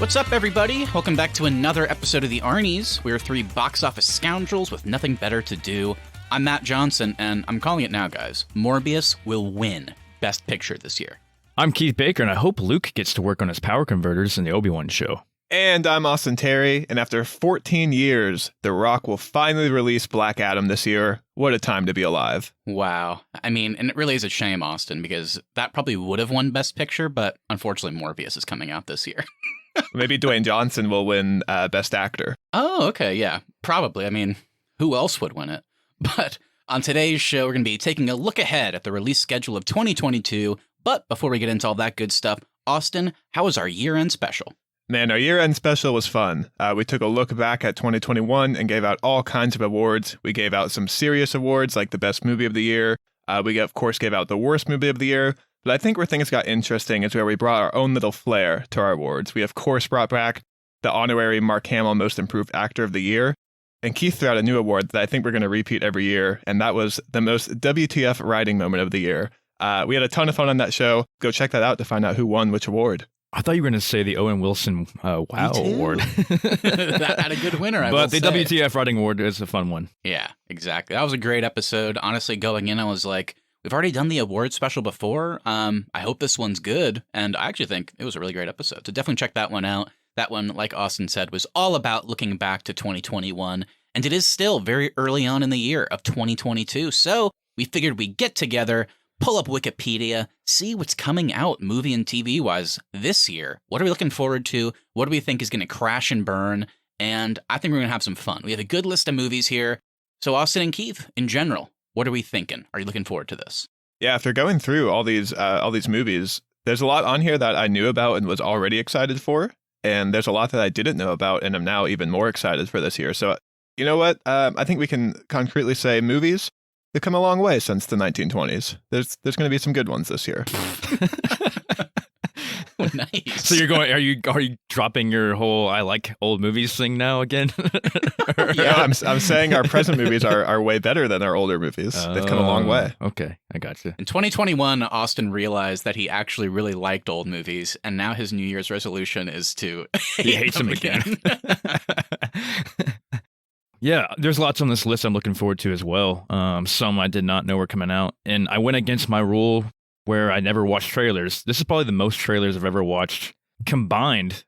What's up, everybody? Welcome back to another episode of the Arnies. We're three box office scoundrels with nothing better to do. I'm Matt Johnson, and I'm calling it now, guys. Morbius will win Best Picture this year. I'm Keith Baker, and I hope Luke gets to work on his power converters in the Obi-Wan show. And I'm Austin Terry, and after 14 years, The Rock will finally release Black Adam this year. What a time to be alive. Wow. I mean, and it really is a shame, Austin, because that probably would have won Best Picture, but unfortunately Morbius is coming out this year. Maybe Dwayne Johnson will win Best Actor. Oh, okay, yeah, probably. I mean, who else would win it? But on today's show, we're going to be taking a look ahead at the release schedule of 2022. But before we get into all that good stuff, Austin, how was our year-end special? Man, our year-end special was fun. We took a look back at 2021 and gave out all kinds of awards. We gave out some serious awards like the Best Movie of the Year. We, of course, gave out the Worst Movie of the Year. But I think where things got interesting is where we brought our own little flair to our awards. We, of course, brought back the honorary Mark Hamill Most Improved Actor of the Year. And Keith threw out a new award that I think we're going to repeat every year, and that was the Most WTF Writing Moment of the Year. We had a ton of fun on that show. Go check that out to find out who won which award. I thought you were going to say the Owen Wilson Wow Award. That had a good winner, But the WTF Writing Award is a fun one. Yeah, exactly. That was a great episode. Honestly, going in, I was like, we've already done the award special before. I hope this one's good. And I actually think it was a really great episode. So definitely check that one out. That one, like Austin said, was all about looking back to 2021. And it is still very early on in the year of 2022. So we figured we'd get together, pull up Wikipedia, see what's coming out movie and TV-wise this year. What are we looking forward to? What do we think is going to crash and burn? And I think we're going to have some fun. We have a good list of movies here. So Austin and Keith, in general, what are we thinking? Are you looking forward to this? Yeah, after going through all these movies, there's a lot on here that I knew about and was already excited for. And there's a lot that I didn't know about and am now even more excited for this year. So, you know what? I think we can concretely say movies, they've come a long way since the 1920s. There's going to be some good ones this year. Nice. So are you dropping your whole I like old movies thing now again? Yeah, I'm saying our present movies are way better than our older movies. They've come a long way. Okay, I got you. In 2021, Austin realized that he actually really liked old movies, and now his New Year's resolution is to hate them again. Yeah, there's lots on this list I'm looking forward to as well. Some I did not know were coming out, and I went against my rule where I never watched trailers. This is probably the most trailers I've ever watched combined.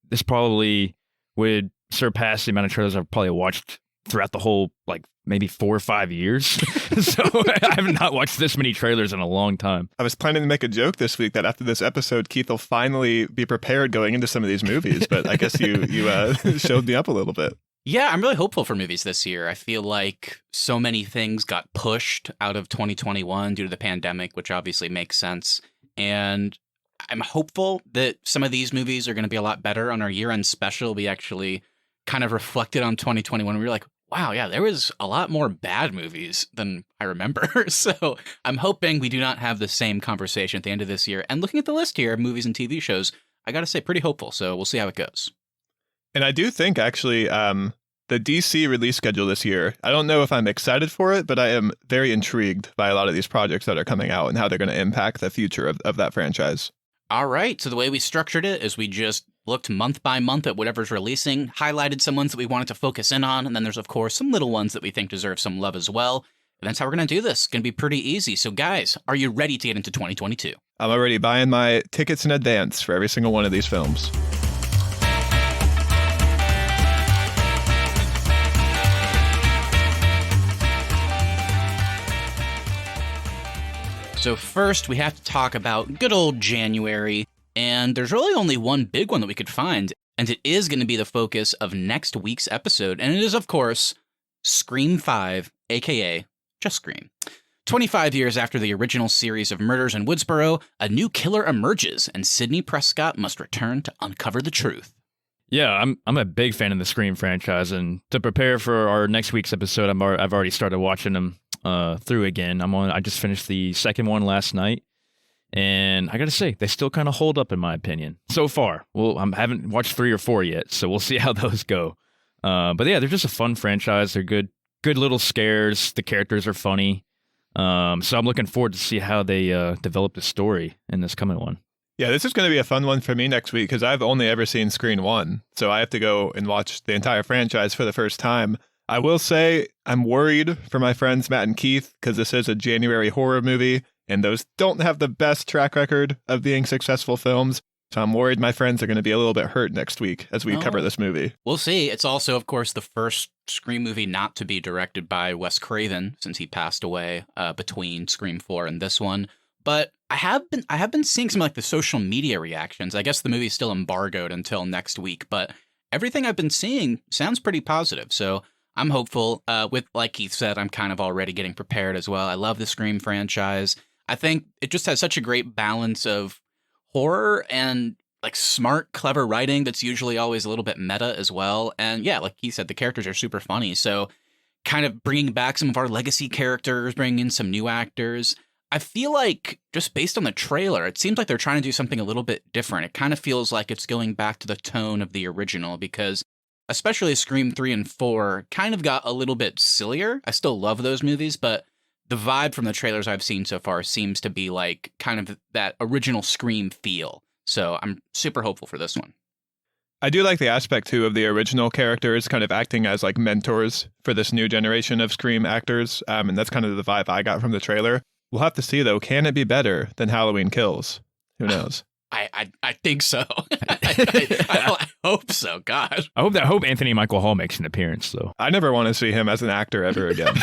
This probably would surpass the amount of trailers I've probably watched throughout the whole, like, maybe 4 or 5 years. So I have not watched this many trailers in a long time. I was planning to make a joke this week that after this episode, Keith will finally be prepared going into some of these movies, but I guess you showed me up a little bit. Yeah, I'm really hopeful for movies this year. I feel like so many things got pushed out of 2021 due to the pandemic, which obviously makes sense. And I'm hopeful that some of these movies are going to be a lot better. On our year-end special, we actually kind of reflected on 2021. We were like, wow, yeah, there was a lot more bad movies than I remember. So I'm hoping we do not have the same conversation at the end of this year. And looking at the list here of movies and TV shows, I got to say, pretty hopeful. So we'll see how it goes. And I do think, actually, the DC release schedule this year, I don't know if I'm excited for it, but I am very intrigued by a lot of these projects that are coming out and how they're going to impact the future of that franchise. All right. So the way we structured it is we just looked month by month at whatever's releasing, highlighted some ones that we wanted to focus in on, and then there's, of course, some little ones that we think deserve some love as well. And that's how we're going to do this. It's going to be pretty easy. So, guys, are you ready to get into 2022? I'm already buying my tickets in advance for every single one of these films. So first, we have to talk about good old January, and there's really only one big one that we could find, and it is going to be the focus of next week's episode, and it is, of course, Scream 5, aka just Scream. 25 years after the original series of murders in Woodsboro, a new killer emerges, and Sidney Prescott must return to uncover the truth. Yeah, I'm a big fan of the Scream franchise, and to prepare for our next week's episode, I've already started watching them through again. I just finished the second one last night, and I gotta say, they still kind of hold up in my opinion so far. Well, I haven't watched 3 or 4 yet, so we'll see how those go. But yeah, they're just a fun franchise. They're good little scares. The characters are funny. So I'm looking forward to see how they develop the story in this coming one. Yeah, this is going to be a fun one for me next week because I've only ever seen Screen 1. So I have to go and watch the entire franchise for the first time. I will say I'm worried for my friends Matt and Keith because this is a January horror movie, and those don't have the best track record of being successful films. So I'm worried my friends are going to be a little bit hurt next week as we cover this movie. We'll see. It's also, of course, the first Scream movie not to be directed by Wes Craven since he passed away between Scream 4 and this one. But I have been seeing some like the social media reactions. I guess the movie's still embargoed until next week, but everything I've been seeing sounds pretty positive. So I'm hopeful. With like Keith said, I'm kind of already getting prepared as well. I love the Scream franchise. I think it just has such a great balance of horror and like smart, clever writing that's usually always a little bit meta as well. And yeah, like Keith said, the characters are super funny. So kind of bringing back some of our legacy characters, bringing in some new actors. I feel like just based on the trailer, it seems like they're trying to do something a little bit different. It kind of feels like it's going back to the tone of the original because especially Scream 3 and 4 kind of got a little bit sillier. I still love those movies, but the vibe from the trailers I've seen so far seems to be like kind of that original Scream feel. So I'm super hopeful for this one. I do like the aspect, too, of the original characters kind of acting as like mentors for this new generation of Scream actors. And that's kind of the vibe I got from the trailer. We'll have to see, though. Can it be better than Halloween Kills? Who knows? I think so. I hope so. God. I hope Anthony Michael Hall makes an appearance, though. I never want to see him as an actor ever again.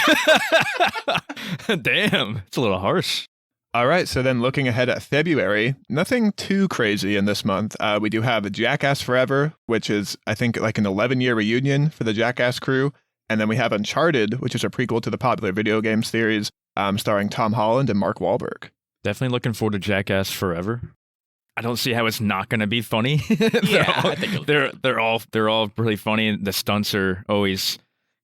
Damn. It's a little harsh. All right. So then looking ahead at February, nothing too crazy in this month. We do have Jackass Forever, which is, I think, like an 11-year reunion for the Jackass crew. And then we have Uncharted, which is a prequel to the popular video game series, starring Tom Holland and Mark Wahlberg. Definitely looking forward to Jackass Forever. I don't see how it's not going to be funny. I think they're all really funny. The stunts are always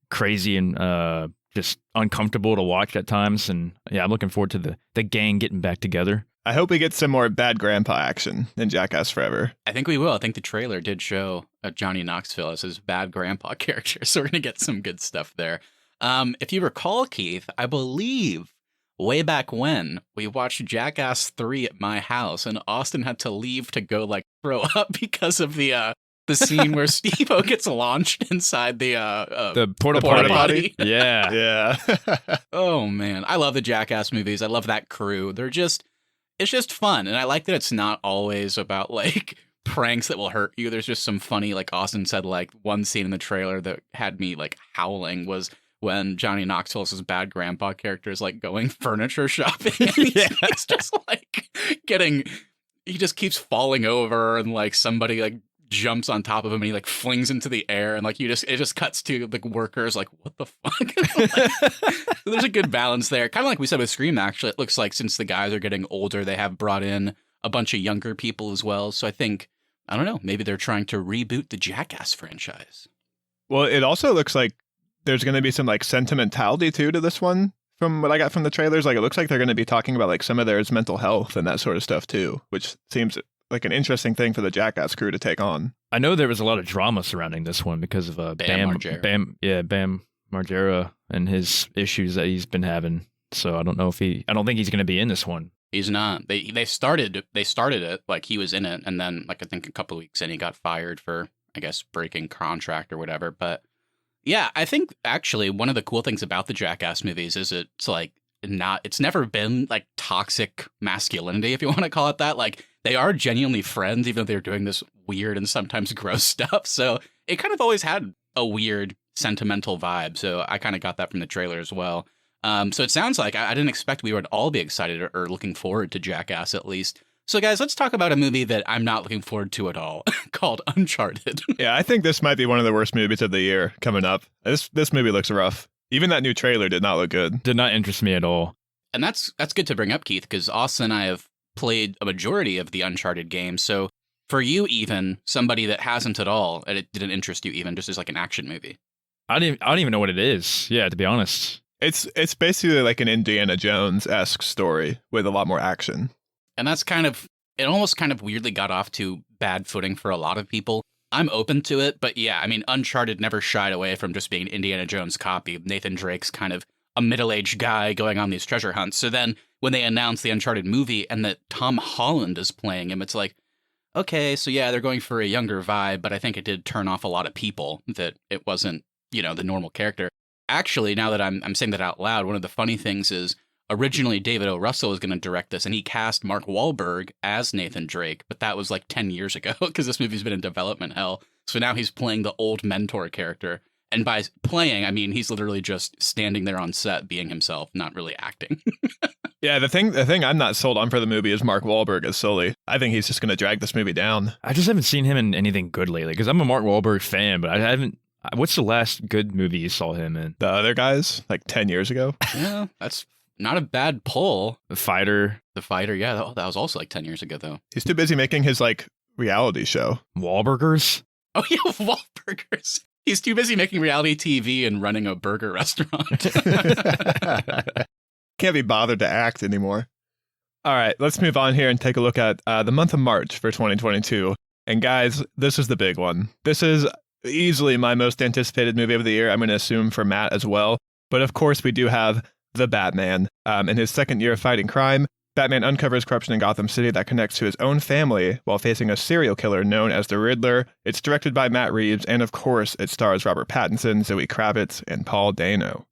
crazy and just uncomfortable to watch at times. And yeah, I'm looking forward to the gang getting back together. I hope we get some more bad grandpa action in Jackass Forever. I think we will. I think the trailer did show Johnny Knoxville as his bad grandpa character, so we're going to get some good stuff there. If you recall, Keith, I believe way back when we watched Jackass 3 at my house and Austin had to leave to go like throw up because of the scene where Steve-O gets launched inside the porta potty. Yeah. Yeah. Oh man, I love the Jackass movies. I love that crew. It's just fun, and I like that it's not always about like pranks that will hurt you. There's just some funny, like Austin said, like one scene in the trailer that had me like howling was when Johnny Knoxville's bad grandpa character is like going furniture shopping. And he's just like he just keeps falling over and like somebody like jumps on top of him and he like flings into the air and like it just cuts to like workers like what the fuck. There's a good balance there, kind of like we said with Scream. Actually, it looks like since the guys are getting older, they have brought in a bunch of younger people as well. So I think, I don't know, maybe they're trying to reboot the Jackass franchise. Well, it also looks like there's going to be some like sentimentality too to this one from what I got from the trailers. Like it looks like they're going to be talking about like some of their mental health and that sort of stuff too, which seems like an interesting thing for the Jackass crew to take on. I know there was a lot of drama surrounding this one because of Bam Margera and his issues that he's been having. So I don't think he's going to be in this one. He's not. They started it like he was in it, and then like I think a couple of weeks in he got fired for I guess breaking contract or whatever. But yeah, I think actually one of the cool things about the Jackass movies is it's never been like toxic masculinity, if you want to call it that. Like they are genuinely friends, even though they're doing this weird and sometimes gross stuff. So it kind of always had a weird sentimental vibe. So I kind of got that from the trailer as well. So it sounds like I didn't expect we would all be excited or looking forward to Jackass at least. So guys, let's talk about a movie that I'm not looking forward to at all called Uncharted. Yeah, I think this might be one of the worst movies of the year coming up. This movie looks rough. Even that new trailer did not look good. Did not interest me at all. And that's good to bring up, Keith, because Austin and I have played a majority of the Uncharted games. So for you, even somebody that hasn't at all, and it didn't interest you even, just as like an action movie. I don't even know what it is. Yeah, to be honest. It's basically like an Indiana Jones-esque story with a lot more action. And that's it almost kind of weirdly got off to bad footing for a lot of people. I'm open to it, but yeah, I mean, Uncharted never shied away from just being an Indiana Jones copy. Nathan Drake's kind of a middle-aged guy going on these treasure hunts. So then when they announce the Uncharted movie and that Tom Holland is playing him, it's like, okay, so yeah, they're going for a younger vibe, but I think it did turn off a lot of people that it wasn't, the normal character. Actually, now that I'm saying that out loud, one of the funny things is originally David O. Russell was going to direct this, and he cast Mark Wahlberg as Nathan Drake, but that was like 10 years ago because this movie's been in development hell. So now he's playing the old mentor character. And by playing, I mean he's literally just standing there on set being himself, not really acting. Yeah, the thing I'm not sold on for the movie is Mark Wahlberg as Sully. I think he's just going to drag this movie down. I just haven't seen him in anything good lately because I'm a Mark Wahlberg fan, but I haven't. What's the last good movie you saw him in? The other guys, like 10 years ago. Yeah, that's not a bad pull. The Fighter. The Fighter, yeah, that was also like 10 years ago, though. He's too busy making his, like, reality show. Wahlburgers? Oh, yeah, Wahlburgers. He's too busy making reality TV and running a burger restaurant. Can't be bothered to act anymore. All right, let's move on here and take a look at the month of March for 2022. And guys, this is the big one. This is easily my most anticipated movie of the year. I'm going to assume for Matt as well. But of course, we do have The Batman. In his second year of fighting crime, Batman uncovers corruption in Gotham City that connects to his own family while facing a serial killer known as the Riddler. It's directed by Matt Reeves, and of course, it stars Robert Pattinson, Zoe Kravitz, and Paul Dano.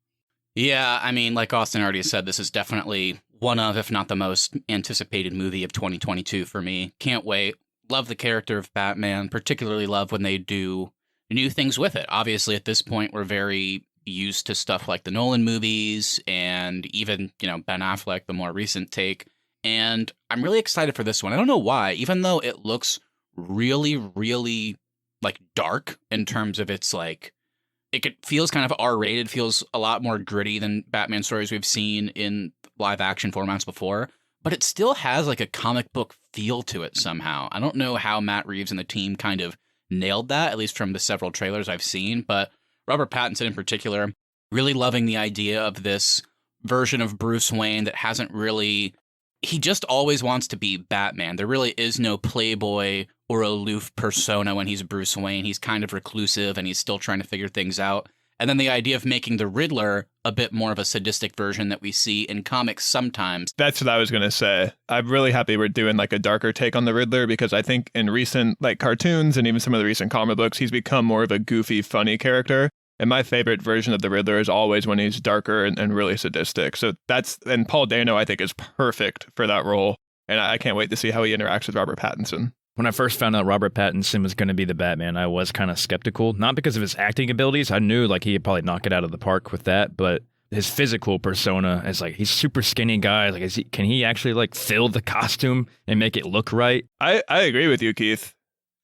Yeah, I mean, like Austin already said, this is definitely one of, if not the most anticipated movie of 2022 for me. Can't wait. Love the character of Batman, particularly love when they do new things with it. Obviously, at this point, we're very used to stuff like the Nolan movies and even, Ben Affleck, the more recent take. And I'm really excited for this one. I don't know why, even though it looks really, really like dark in terms of its like, feels kind of R-rated, feels a lot more gritty than Batman stories we've seen in live action formats before, but it still has like a comic book feel to it somehow. I don't know how Matt Reeves and the team kind of nailed that, at least from the several trailers I've seen, but Robert Pattinson in particular, really loving the idea of this version of Bruce Wayne that hasn't really, he just always wants to be Batman. There really is no playboy or aloof persona when he's Bruce Wayne. He's kind of reclusive and he's still trying to figure things out. And then the idea of making the Riddler a bit more of a sadistic version that we see in comics sometimes. That's what I was going to say. I'm really happy we're doing like a darker take on the Riddler because I think in recent like cartoons and even some of the recent comic books, he's become more of a goofy, funny character. And my favorite version of the Riddler is always when he's darker and really sadistic. So and Paul Dano, I think, is perfect for that role. And I can't wait to see how he interacts with Robert Pattinson. When I first found out Robert Pattinson was going to be the Batman, I was kind of skeptical. Not because of his acting abilities. I knew like he'd probably knock it out of the park with that. But his physical persona is like, he's super skinny guy. Like, can he actually like fill the costume and make it look right? I agree with you, Keith.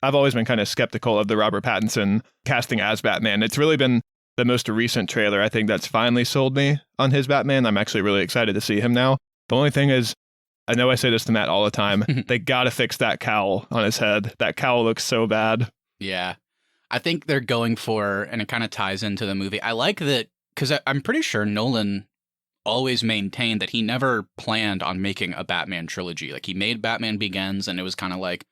I've always been kind of skeptical of the Robert Pattinson casting as Batman. It's really been the most recent trailer, I think, that's finally sold me on his Batman. I'm actually really excited to see him now. The only thing is, I know I say this to Matt all the time, they gotta fix that cowl on his head. That cowl looks so bad. Yeah. I think they're going for, and it kind of ties into the movie. I like that, because I'm pretty sure Nolan always maintained that he never planned on making a Batman trilogy. Like, he made Batman Begins, and it was kind of like,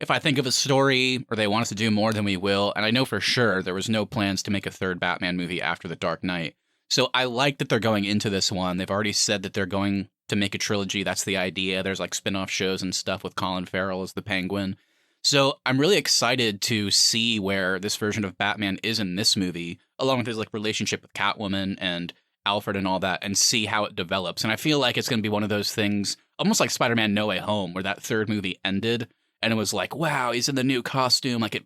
if I think of a story or they want us to do more, then we will. And I know for sure there was no plans to make a third Batman movie after The Dark Knight. So I like that they're going into this one. They've already said that they're going to make a trilogy. That's the idea. There's like spin-off shows and stuff with Colin Farrell as the Penguin. So I'm really excited to see where this version of Batman is in this movie, along with his like relationship with Catwoman and Alfred and all that, and see how it develops. And I feel like it's going to be one of those things, almost like Spider-Man No Way Home, where that third movie ended and it was like, wow, he's in the new costume. Like,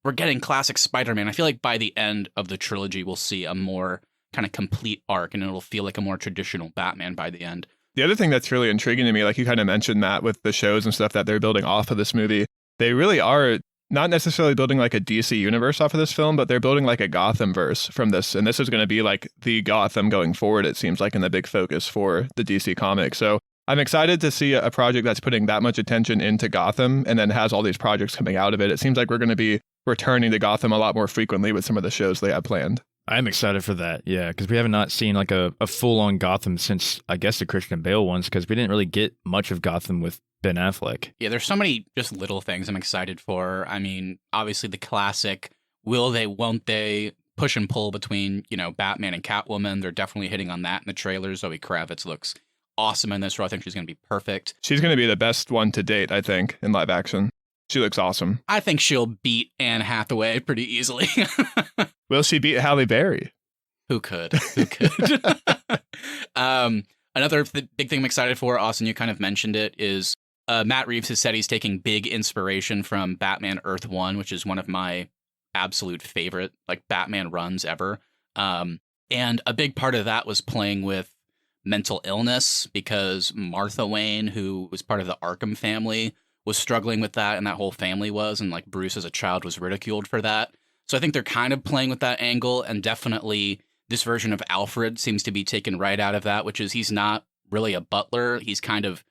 we're getting classic Spider-Man. I feel like by the end of the trilogy, we'll see a more kind of complete arc, and it'll feel like a more traditional Batman by the end. The other thing that's really intriguing to me, like you kind of mentioned, Matt, with the shows and stuff that they're building off of this movie, they really are not necessarily building like a DC universe off of this film, but they're building like a Gotham verse from this. And this is going to be like the Gotham going forward, it seems like, in the big focus for the DC comics. So I'm excited to see a project that's putting that much attention into Gotham and then has all these projects coming out of it. It seems like we're going to be returning to Gotham a lot more frequently with some of the shows they have planned. I'm excited for that, yeah, because we have not seen like a full-on Gotham since, I guess, the Christian Bale ones, because we didn't really get much of Gotham with Ben Affleck. Yeah, there's so many just little things I'm excited for. I mean, obviously the classic, will they, won't they, push and pull between, Batman and Catwoman. They're definitely hitting on that in the trailers. Zoe Kravitz looks awesome in this role. I think she's going to be perfect. She's going to be the best one to date, I think, in live action. She looks awesome. I think she'll beat Anne Hathaway pretty easily. Will she beat Halle Berry? Who could? Who could? Another big thing I'm excited for, Austin, you kind of mentioned it, is Matt Reeves has said he's taking big inspiration from Batman Earth 1, which is one of my absolute favorite Batman runs ever. And a big part of that was playing with mental illness, because Martha Wayne, who was part of the Arkham family, was struggling with that, and that whole family was, and Bruce as a child was ridiculed for that. So I think they're kind of playing with that angle, and definitely this version of Alfred seems to be taken right out of that, which is he's not really a butler. He's kind of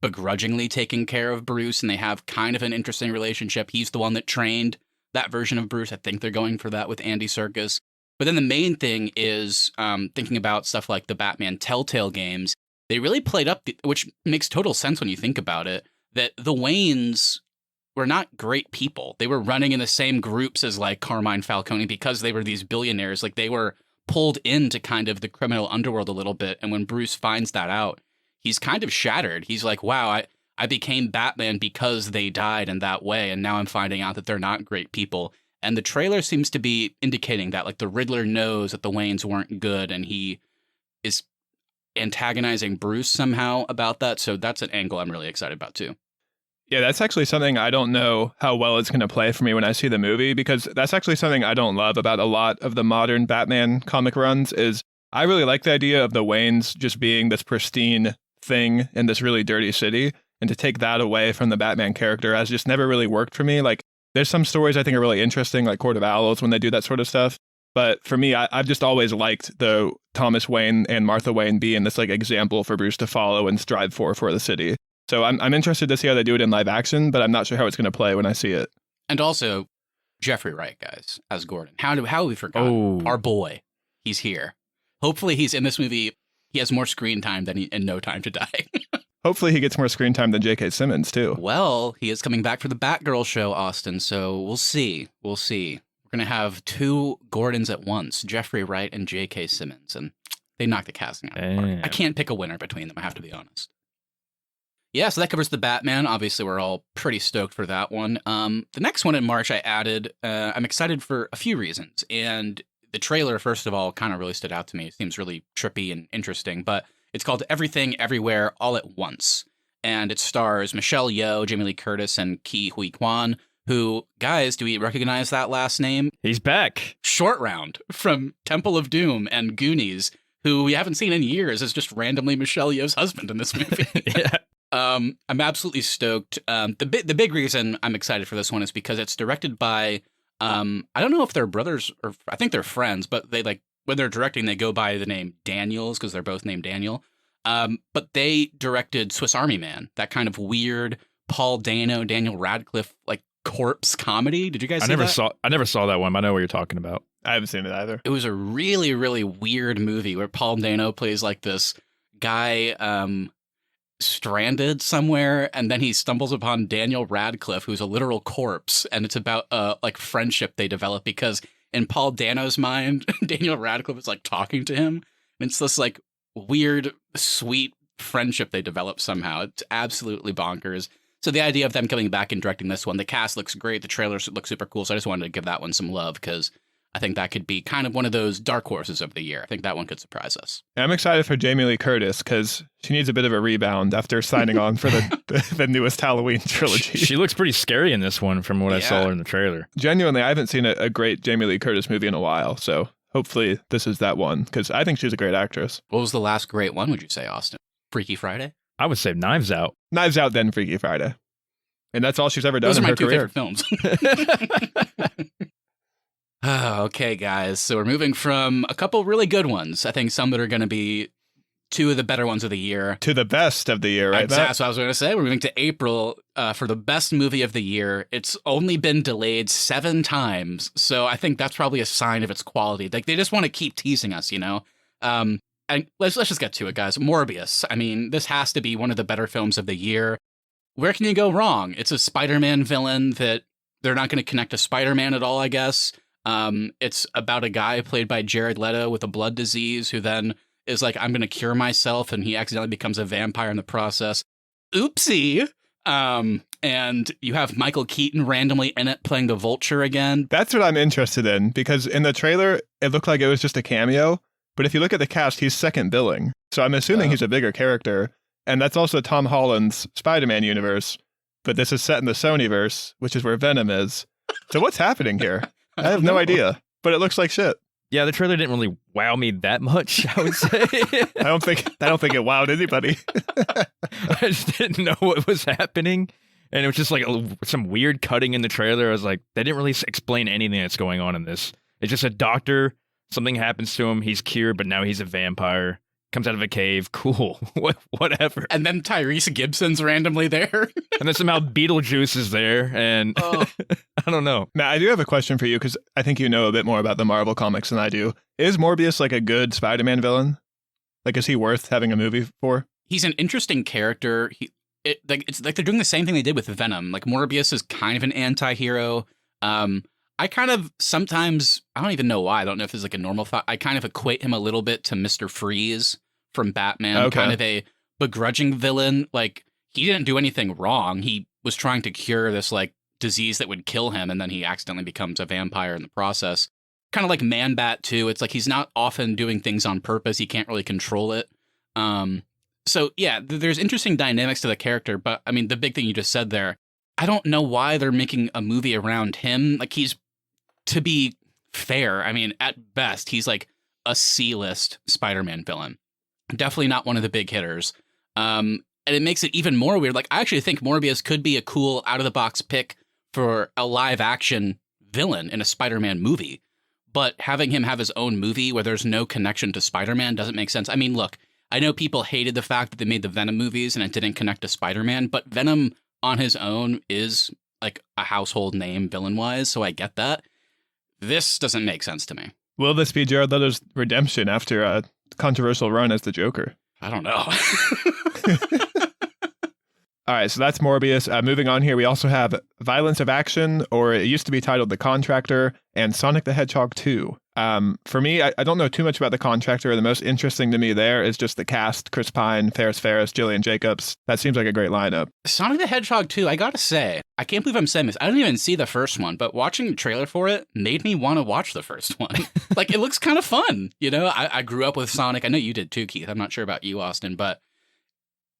begrudgingly taking care of Bruce, and they have kind of an interesting relationship. He's the one that trained that version of Bruce. I think they're going for that with Andy Serkis. But then the main thing is thinking about stuff like the Batman Telltale games. They really played up, which makes total sense when you think about it, that the Waynes were not great people. They were running in the same groups as Carmine Falcone because they were these billionaires. They were pulled into kind of the criminal underworld a little bit. And when Bruce finds that out, he's kind of shattered. He's like, wow, I became Batman because they died in that way. And now I'm finding out that they're not great people. And the trailer seems to be indicating that, the Riddler knows that the Waynes weren't good, and he is antagonizing Bruce somehow about that. So that's an angle I'm really excited about too. Yeah, that's actually something I don't know how well it's going to play for me when I see the movie, because that's actually something I don't love about a lot of the modern Batman comic runs is I really like the idea of the Waynes just being this pristine thing in this really dirty city, and to take that away from the Batman character has just never really worked for me. There's some stories I think are really interesting, like Court of Owls, when they do that sort of stuff. But for me, I've just always liked the Thomas Wayne and Martha Wayne being this example for Bruce to follow and strive for the city. So I'm interested to see how they do it in live action, but I'm not sure how it's going to play when I see it. And also, Jeffrey Wright, guys, as Gordon. How have we forgotten? Our boy, he's here. Hopefully he's in this movie. He has more screen time than in No Time to Die. Hopefully he gets more screen time than J.K. Simmons, too. Well, he is coming back for the Batgirl show, Austin, so we'll see. We'll see. We're going to have two Gordons at once, Jeffrey Wright and J.K. Simmons, and they knocked the casting out of the park. I can't pick a winner between them, I have to be honest. Yeah, so that covers the Batman. Obviously, we're all pretty stoked for that one. The next one in March I added, I'm excited for a few reasons, and the trailer, first of all, kind of really stood out to me. It seems really trippy and interesting, but it's called Everything Everywhere All at Once, and it stars Michelle Yeoh, Jamie Lee Curtis, and Ke Huy Quan, who, guys, do we recognize that last name? He's back. Short Round from Temple of Doom and Goonies, who we haven't seen in years, is just randomly Michelle Yeoh's husband in this movie. Yeah. I'm absolutely stoked. The big reason I'm excited for this one is because it's directed by, I don't know if they're brothers or I think they're friends, but they when they're directing, they go by the name Daniels because they're both named Daniel. But they directed Swiss Army Man, that kind of weird Paul Dano, Daniel Radcliffe, corpse comedy. Did you guys see that? I never saw that one, but I know what you're talking about. I haven't seen it either. It was a really, really weird movie where Paul Dano plays this guy, stranded somewhere, and then he stumbles upon Daniel Radcliffe, who's a literal corpse, and it's about friendship they develop, because in Paul Dano's mind, Daniel Radcliffe is talking to him, and it's this weird, sweet friendship they develop somehow. It's absolutely bonkers. So the idea of them coming back and directing this one, the cast looks great, the trailers look super cool, so I just wanted to give that one some love, because I think that could be kind of one of those dark horses of the year. I think that one could surprise us. I'm excited for Jamie Lee Curtis because she needs a bit of a rebound after signing on for the newest Halloween trilogy. She looks pretty scary in this one from what I saw her in the trailer. Genuinely, I haven't seen a great Jamie Lee Curtis movie in a while, so hopefully this is that one, because I think she's a great actress. What was the last great one, would you say, Austin? Freaky Friday? I would say Knives Out. Knives Out, then Freaky Friday. And that's all she's ever done in her career. Those are my two favorite films. Okay, guys. So we're moving from a couple really good ones. I think some that are going to be two of the better ones of the year. To the best of the year, right? That's what I was going to say. We're moving to April for the best movie of the year. It's only been delayed 7 times. So I think that's probably a sign of its quality. They just want to keep teasing us, And let's just get to it, guys. Morbius. I mean, this has to be one of the better films of the year. Where can you go wrong? It's a Spider-Man villain that they're not going to connect to Spider-Man at all, I guess. It's about a guy played by Jared Leto with a blood disease who then is like, I'm going to cure myself, and he accidentally becomes a vampire in the process. Oopsie. And you have Michael Keaton randomly in it playing the Vulture again. That's what I'm interested in, because in the trailer, it looked like it was just a cameo. But if you look at the cast, he's second billing. So I'm assuming he's a bigger character. And that's also Tom Holland's Spider-Man universe. But this is set in the Sonyverse, which is where Venom is. So what's happening here? I have no idea. But it looks like shit. Yeah, the trailer didn't really wow me that much, I would say. I don't think it wowed anybody. I just didn't know what was happening. And it was just like some weird cutting in the trailer. I was like, they didn't really explain anything that's going on in this. It's just a doctor, something happens to him, he's cured, but now he's a vampire. Comes out of a cave. Cool. Whatever. And then Tyrese Gibson's randomly there. And then somehow Beetlejuice is there. And I don't know. Now, I do have a question for you, because I think you know a bit more about the Marvel comics than I do. Is Morbius like a good Spider-Man villain? Like, is he worth having a movie for? He's an interesting character. It's like they're doing the same thing they did with Venom. Like, Morbius is kind of an anti-hero. I kind of sometimes, I don't even know why, I don't know if it's like a normal thought, I kind of equate him a little bit to Mr. Freeze from Batman. Okay. Kind of a begrudging villain. Like, he didn't do anything wrong. He was trying to cure this like disease that would kill him, and then he accidentally becomes a vampire in the process. Kind of like Man-Bat too. It's like he's not often doing things on purpose. He can't really control it. So yeah, there's interesting dynamics to the character, but I mean, the big thing you just said there, I don't know why they're making a movie around him. Like, he's, to be fair, I mean, at best, he's like a C-list Spider-Man villain. Definitely not one of the big hitters. And it makes it even more weird. Like, I actually think Morbius could be a cool out-of-the-box pick for a live-action villain in a Spider-Man movie. But having him have his own movie where there's no connection to Spider-Man doesn't make sense. I mean, look, I know people hated the fact that they made the Venom movies and it didn't connect to Spider-Man, but Venom on his own is like a household name villain-wise, so I get that. This doesn't make sense to me. Will this be Jared Leto's redemption after a controversial run as the Joker? I don't know. All right, so that's Morbius. Moving on here, we also have Violence of Action, or it used to be titled The Contractor, and Sonic the Hedgehog 2. For me, I don't know too much about The Contractor. The most interesting to me there is just the cast: Chris Pine, Ferris, Gillian Jacobs. That seems like a great lineup. Sonic the Hedgehog 2, I gotta say, I can't believe I'm saying this. I didn't even see the first one, but watching the trailer for it made me want to watch the first one. Like, it looks kind of fun. You know, I grew up with Sonic. I know you did too, Keith. I'm not sure about you, Austin, but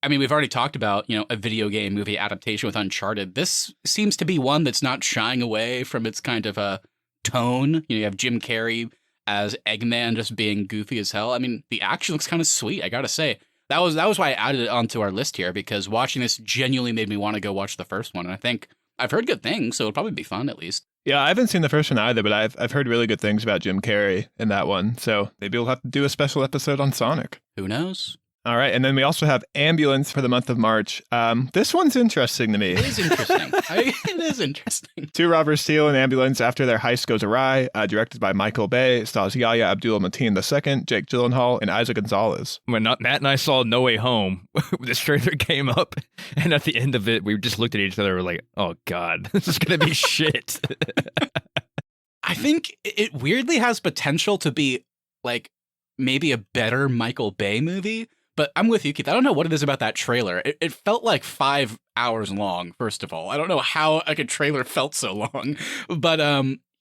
I mean, we've already talked about, you know, a video game movie adaptation with Uncharted. This seems to be one that's not shying away from its kind of a tone. You know, you have Jim Carrey as Eggman just being goofy as hell. I mean, the action looks kind of sweet, I gotta say. That was why I added it onto our list here, because watching this genuinely made me want to go watch the first one. And I think I've heard good things, so it'll probably be fun at least. Yeah, I haven't seen the first one either, but I've heard really good things about Jim Carrey in that one. So maybe we'll have to do a special episode on Sonic. Who knows? All right, and then we also have Ambulance for the month of March. This one's interesting to me. It is interesting. It is interesting. Two robbers steal an ambulance after their heist goes awry. Directed by Michael Bay, stars Yahya Abdul-Mateen II, Jake Gyllenhaal, and Isaac Gonzalez. When Matt and I saw No Way Home, this trailer came up, and at the end of it, we just looked at each other and were like, oh, God, this is going to be shit. I think it weirdly has potential to be, like, maybe a better Michael Bay movie. But I'm with you, Keith. I don't know what it is about that trailer. It felt like 5 hours long, first of all. I don't know how like a trailer felt so long. But,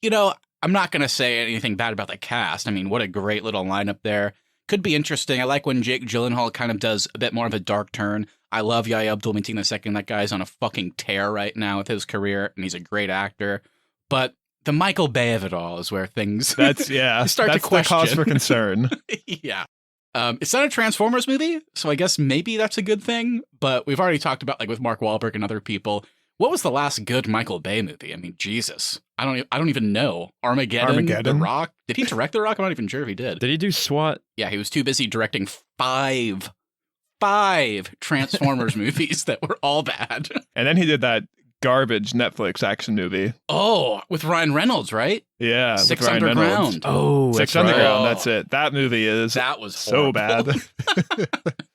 you know, I'm not going to say anything bad about the cast. I mean, what a great little lineup there. Could be interesting. I like when Jake Gyllenhaal kind of does a bit more of a dark turn. I love Yahya Abdul-Mateen II. That guy's on a fucking tear right now with his career, and he's a great actor. But the Michael Bay of it all is where things start to question. The cause for concern. Yeah. It's not a Transformers movie, so I guess maybe that's a good thing. But we've already talked about, like, with Mark Wahlberg and other people. What was the last good Michael Bay movie? I mean, Jesus, I don't even know. Armageddon. The Rock. Did he direct The Rock? I'm not even sure if he did. Did he do SWAT? Yeah, he was too busy directing five Transformers movies that were all bad. And then he did that garbage Netflix action movie. Oh, with Ryan Reynolds, right? Yeah, Six with Ryan Underground. Reynolds. Oh, Six that's right. Underground. Oh. That's it. That movie is That was so horrible. bad.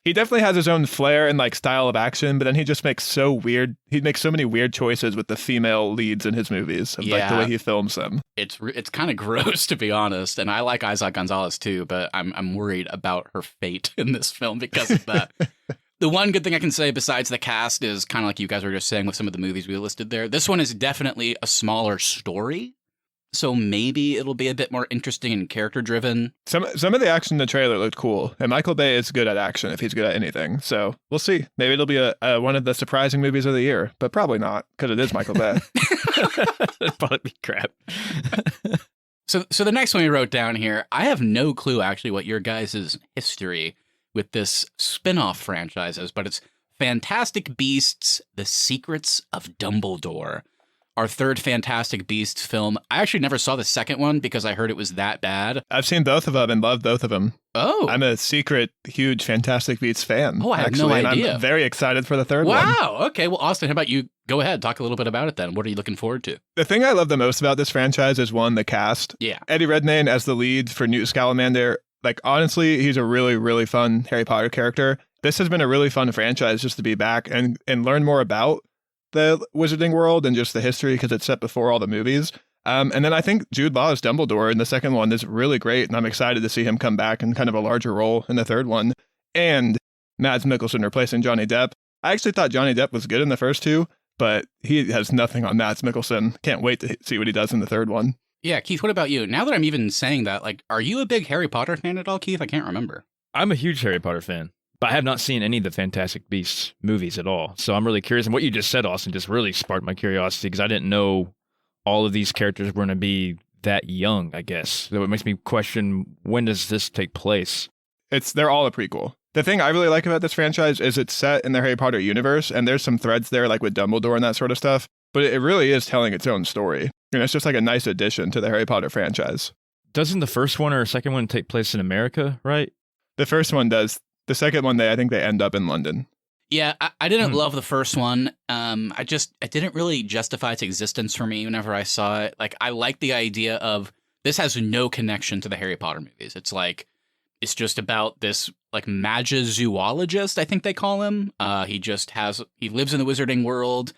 He definitely has his own flair and like style of action, but then he just makes so weird. He makes so many weird choices with the female leads in his movies, of, like the Yeah. way he films them. It's kind of gross, to be honest. And I like Isaac Gonzalez too, but I'm worried about her fate in this film because of that. The one good thing I can say besides the cast is kind of like you guys were just saying with some of the movies we listed there. This one is definitely a smaller story. So maybe it'll be a bit more interesting and character driven. Some of the action in the trailer looked cool, and Michael Bay is good at action if he's good at anything. So we'll see. Maybe it'll be a one of the surprising movies of the year, but probably not because it is Michael Bay. That'd probably be crap. So the next one we wrote down here, I have no clue actually what your guys' history with this spin-off franchise is, but it's Fantastic Beasts: The Secrets of Dumbledore. Our third Fantastic Beasts film. I actually never saw the second one because I heard it was that bad. I've seen both of them and loved both of them. Oh. I'm a secret, huge Fantastic Beasts fan. Oh, I had no actually, and idea. I'm very excited for the third one. Wow. Okay. Well, Austin, how about you go ahead, talk a little bit about it then. What are you looking forward to? The thing I love the most about this franchise is one, the cast. Yeah. Eddie Redmayne as the lead for Newt Scamander. Like, honestly, he's a really, really fun Harry Potter character. This has been a really fun franchise just to be back and learn more about the Wizarding world and just the history because it's set before all the movies. And then I think Jude Law as Dumbledore in the second one is really great, and I'm excited to see him come back in kind of a larger role in the third one. And Mads Mikkelsen replacing Johnny Depp. I actually thought Johnny Depp was good in the first two, but he has nothing on Mads Mikkelsen. Can't wait to see what he does in the third one. Yeah, Keith, what about you? Now that I'm even saying that, like, are you a big Harry Potter fan at all, Keith? I can't remember. I'm a huge Harry Potter fan, but I have not seen any of the Fantastic Beasts movies at all. So I'm really curious. And what you just said, Austin, just really sparked my curiosity because I didn't know all of these characters were going to be that young, I guess. So it makes me question, when does this take place? They're all a prequel. The thing I really like about this franchise is it's set in the Harry Potter universe, and there's some threads there, like with Dumbledore and that sort of stuff, but it really is telling its own story. And it's just like a nice addition to the Harry Potter franchise. Doesn't the first one or second one take place in America, right? The first one does. The second one, I think they end up in London. Yeah, I didn't love the first one. It didn't really justify its existence for me whenever I saw it. Like, I like the idea of this has no connection to the Harry Potter movies. It's like, it's just about this, like, magizoologist, I think they call him. He lives in the Wizarding world.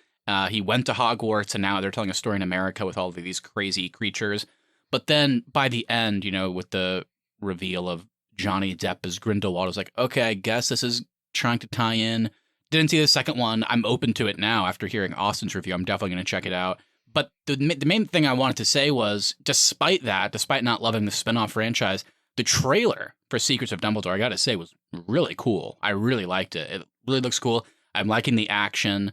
He went to Hogwarts, and now they're telling a story in America with all of these crazy creatures. But then by the end, with the reveal of Johnny Depp as Grindelwald, I was like, okay, I guess this is trying to tie in. Didn't see the second one. I'm open to it now after hearing Austin's review. I'm definitely going to check it out. But the main thing I wanted to say was, despite not loving the spinoff franchise, the trailer for Secrets of Dumbledore, I got to say, was really cool. I really liked it. It really looks cool. I'm liking the action.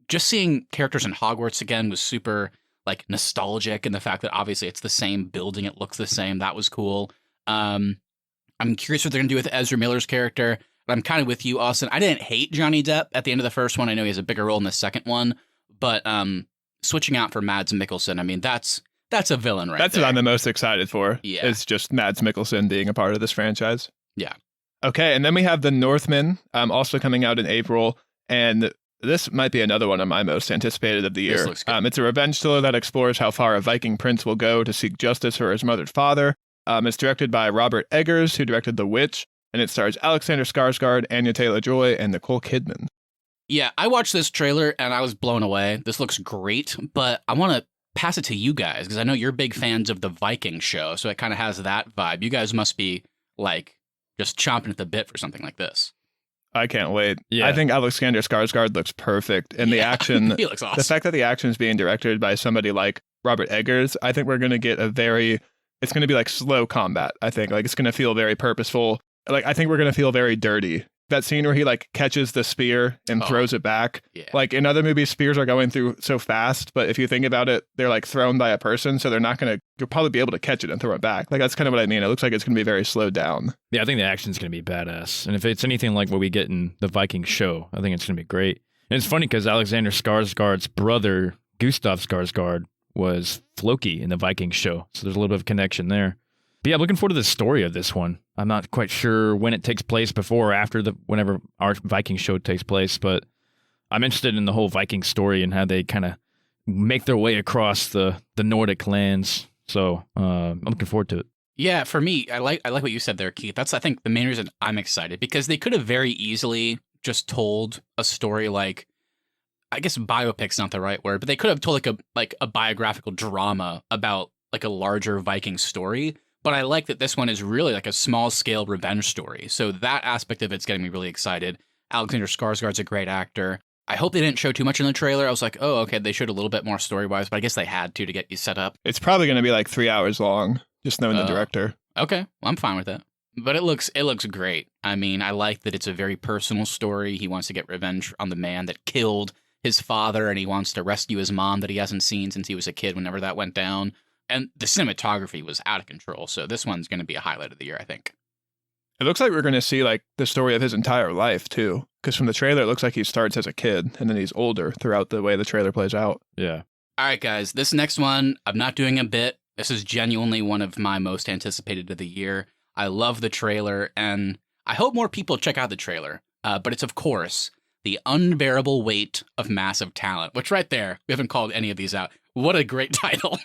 Just seeing characters in Hogwarts again was super, like, nostalgic, and the fact that obviously it's the same building, it looks the same. That was cool. I'm curious what they're going to do with Ezra Miller's character. But I'm kind of with you, Austin. I didn't hate Johnny Depp at the end of the first one. I know he has a bigger role in the second one. But switching out for Mads Mikkelsen, I mean, that's a villain right That's there. what I'm the most excited for. Yeah. It's just Mads Mikkelsen being a part of this franchise. Yeah. Okay, and then we have The Northman, also coming out in April. And this might be another one of my most anticipated of the year. This looks good. It's a revenge thriller that explores how far a Viking prince will go to seek justice for his murdered father. It's directed by Robert Eggers, who directed The Witch, and it stars Alexander Skarsgård, Anya Taylor-Joy, and Nicole Kidman. Yeah, I watched this trailer and I was blown away. This looks great, but I want to pass it to you guys because I know you're big fans of the Viking show, so it kind of has that vibe. You guys must be, like, just chomping at the bit for something like this. I can't wait. Yeah. I think Alexander Skarsgård looks perfect. And the action, he looks awesome. the fact that the action is being directed by somebody like Robert Eggers, I think we're going to get it's going to be like slow combat, I think. Like, it's going to feel very purposeful. Like, I think we're going to feel very dirty. That scene where he, like, catches the spear and throws it back. Yeah. Like, in other movies, spears are going through so fast, but if you think about it, they're, like, thrown by a person, so you'll probably be able to catch it and throw it back. Like, that's kind of what I mean. It looks like it's going to be very slowed down. Yeah, I think the action's going to be badass. And if it's anything like what we get in the Viking show, I think it's going to be great. And it's funny because Alexander Skarsgård's brother, Gustav Skarsgård, was Floki in the Viking show. So there's a little bit of connection there. But yeah, I'm looking forward to the story of this one. I'm not quite sure when it takes place, before or after whenever our Viking show takes place, but I'm interested in the whole Viking story and how they kind of make their way across the Nordic lands. So I'm looking forward to it. Yeah, for me, I like what you said there, Keith. That's, I think, the main reason I'm excited, because they could have very easily just told a story like, I guess biopic's not the right word, but they could have told like a biographical drama about like a larger Viking story. But I like that this one is really like a small scale revenge story. So that aspect of it's getting me really excited. Alexander Skarsgård's a great actor. I hope they didn't show too much in the trailer. I was like, oh, okay, they showed a little bit more story-wise, but I guess they had to get you set up. It's probably going to be like 3 hours long, just knowing the director. Okay, well, I'm fine with it. But it looks great. I mean, I like that it's a very personal story. He wants to get revenge on the man that killed his father, and he wants to rescue his mom that he hasn't seen since he was a kid whenever that went down. And the cinematography was out of control, so this one's going to be a highlight of the year, I think. It looks like we're going to see like the story of his entire life too, because from the trailer it looks like he starts as a kid and then he's older throughout the way the trailer plays out. Yeah. All right, guys, this next one, I'm not doing a bit. This is genuinely one of my most anticipated of the year. I love the trailer, and I hope more people check out the trailer. But it's, of course, The Unbearable Weight of Massive Talent, which right there, we haven't called any of these out. What a great title.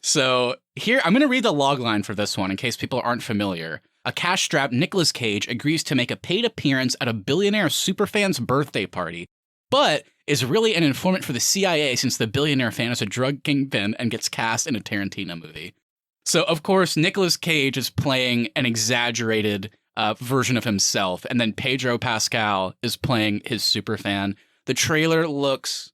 So here, I'm going to read the logline for this one in case people aren't familiar. A cash-strapped Nicolas Cage agrees to make a paid appearance at a billionaire superfan's birthday party, but is really an informant for the CIA since the billionaire fan is a drug kingpin and gets cast in a Tarantino movie. So, of course, Nicolas Cage is playing an exaggerated version of himself, and then Pedro Pascal is playing his superfan. The trailer looks,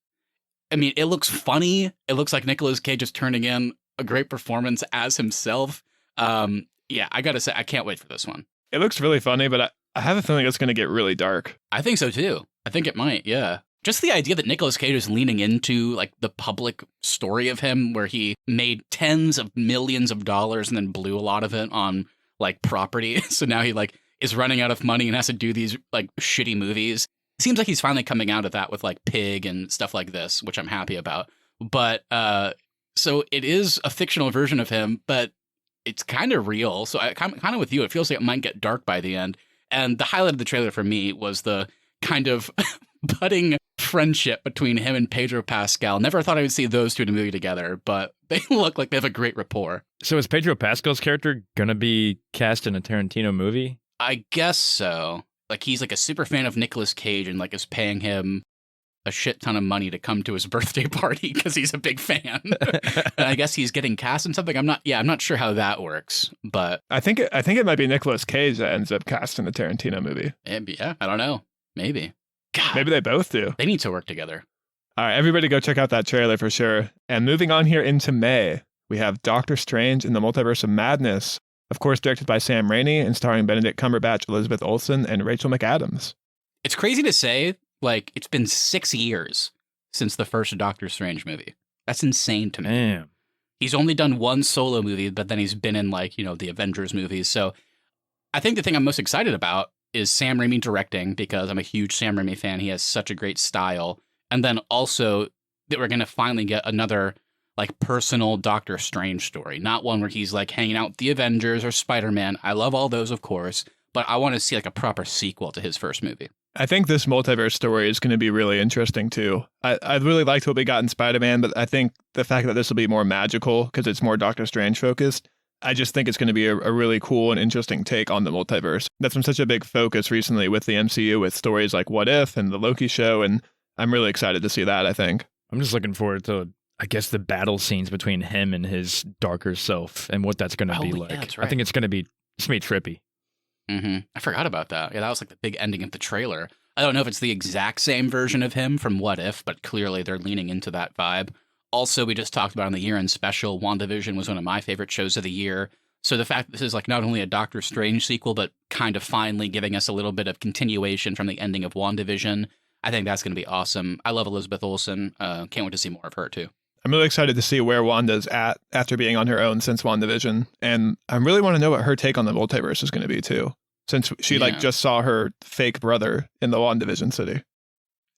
it looks funny. It looks like Nicolas Cage is turning in a great performance as himself. Yeah, I gotta say, I can't wait for this one. It looks really funny, but I have a feeling it's going to get really dark. I think so, too. I think it might, yeah. Just the idea that Nicolas Cage is leaning into like the public story of him, where he made tens of millions of dollars and then blew a lot of it on like property. So now he like is running out of money and has to do these like shitty movies. It seems like he's finally coming out of that with like Pig and stuff like this, which I'm happy about. But so it is a fictional version of him, but it's kind of real. So I kind of with you, it feels like it might get dark by the end. And the highlight of the trailer for me was the kind of budding friendship between him and Pedro Pascal. Never thought I would see those two in a movie together, but they look like they have a great rapport. So is Pedro Pascal's character going to be cast in a Tarantino movie? I guess so. Like he's like a super fan of Nicolas Cage and like is paying him a shit ton of money to come to his birthday party because he's a big fan. And I guess he's getting cast in something. I'm not sure how that works, but I think it might be Nicolas Cage that ends up cast in the Tarantino movie. Yeah, I don't know. Maybe. God, maybe they both do. They need to work together. All right, everybody go check out that trailer for sure. And moving on here into May, we have Doctor Strange in the Multiverse of Madness, of course directed by Sam Raimi and starring Benedict Cumberbatch, Elizabeth Olsen, and Rachel McAdams. It's crazy to say, like, it's been 6 years since the first Doctor Strange movie. That's insane to me. Damn. He's only done one solo movie, but then he's been in, like, the Avengers movies. So I think the thing I'm most excited about is Sam Raimi directing, because I'm a huge Sam Raimi fan. He has such a great style. And then also that we're going to finally get another, like, personal Doctor Strange story. Not one where he's, like, hanging out with the Avengers or Spider-Man. I love all those, of course. But I want to see, like, a proper sequel to his first movie. I think this multiverse story is going to be really interesting, too. I really liked what we got in Spider-Man, but I think the fact that this will be more magical because it's more Doctor Strange focused, I just think it's going to be a really cool and interesting take on the multiverse. That's been such a big focus recently with the MCU, with stories like What If and the Loki show, and I'm really excited to see that, I think. I'm just looking forward to, I guess, the battle scenes between him and his darker self and what that's going to be like. That's right. I think it's going to be trippy. Mm-hmm. I forgot about that. Yeah, that was like the big ending of the trailer. I don't know if it's the exact same version of him from What If, but clearly they're leaning into that vibe. Also, we just talked about on the year-end special, WandaVision was one of my favorite shows of the year. So the fact that this is like not only a Doctor Strange sequel, but kind of finally giving us a little bit of continuation from the ending of WandaVision, I think that's going to be awesome. I love Elizabeth Olsen. Can't wait to see more of her, too. I'm really excited to see where Wanda's at after being on her own since WandaVision. And I really want to know what her take on the multiverse is going to be, too, since she just saw her fake brother in the WandaVision city.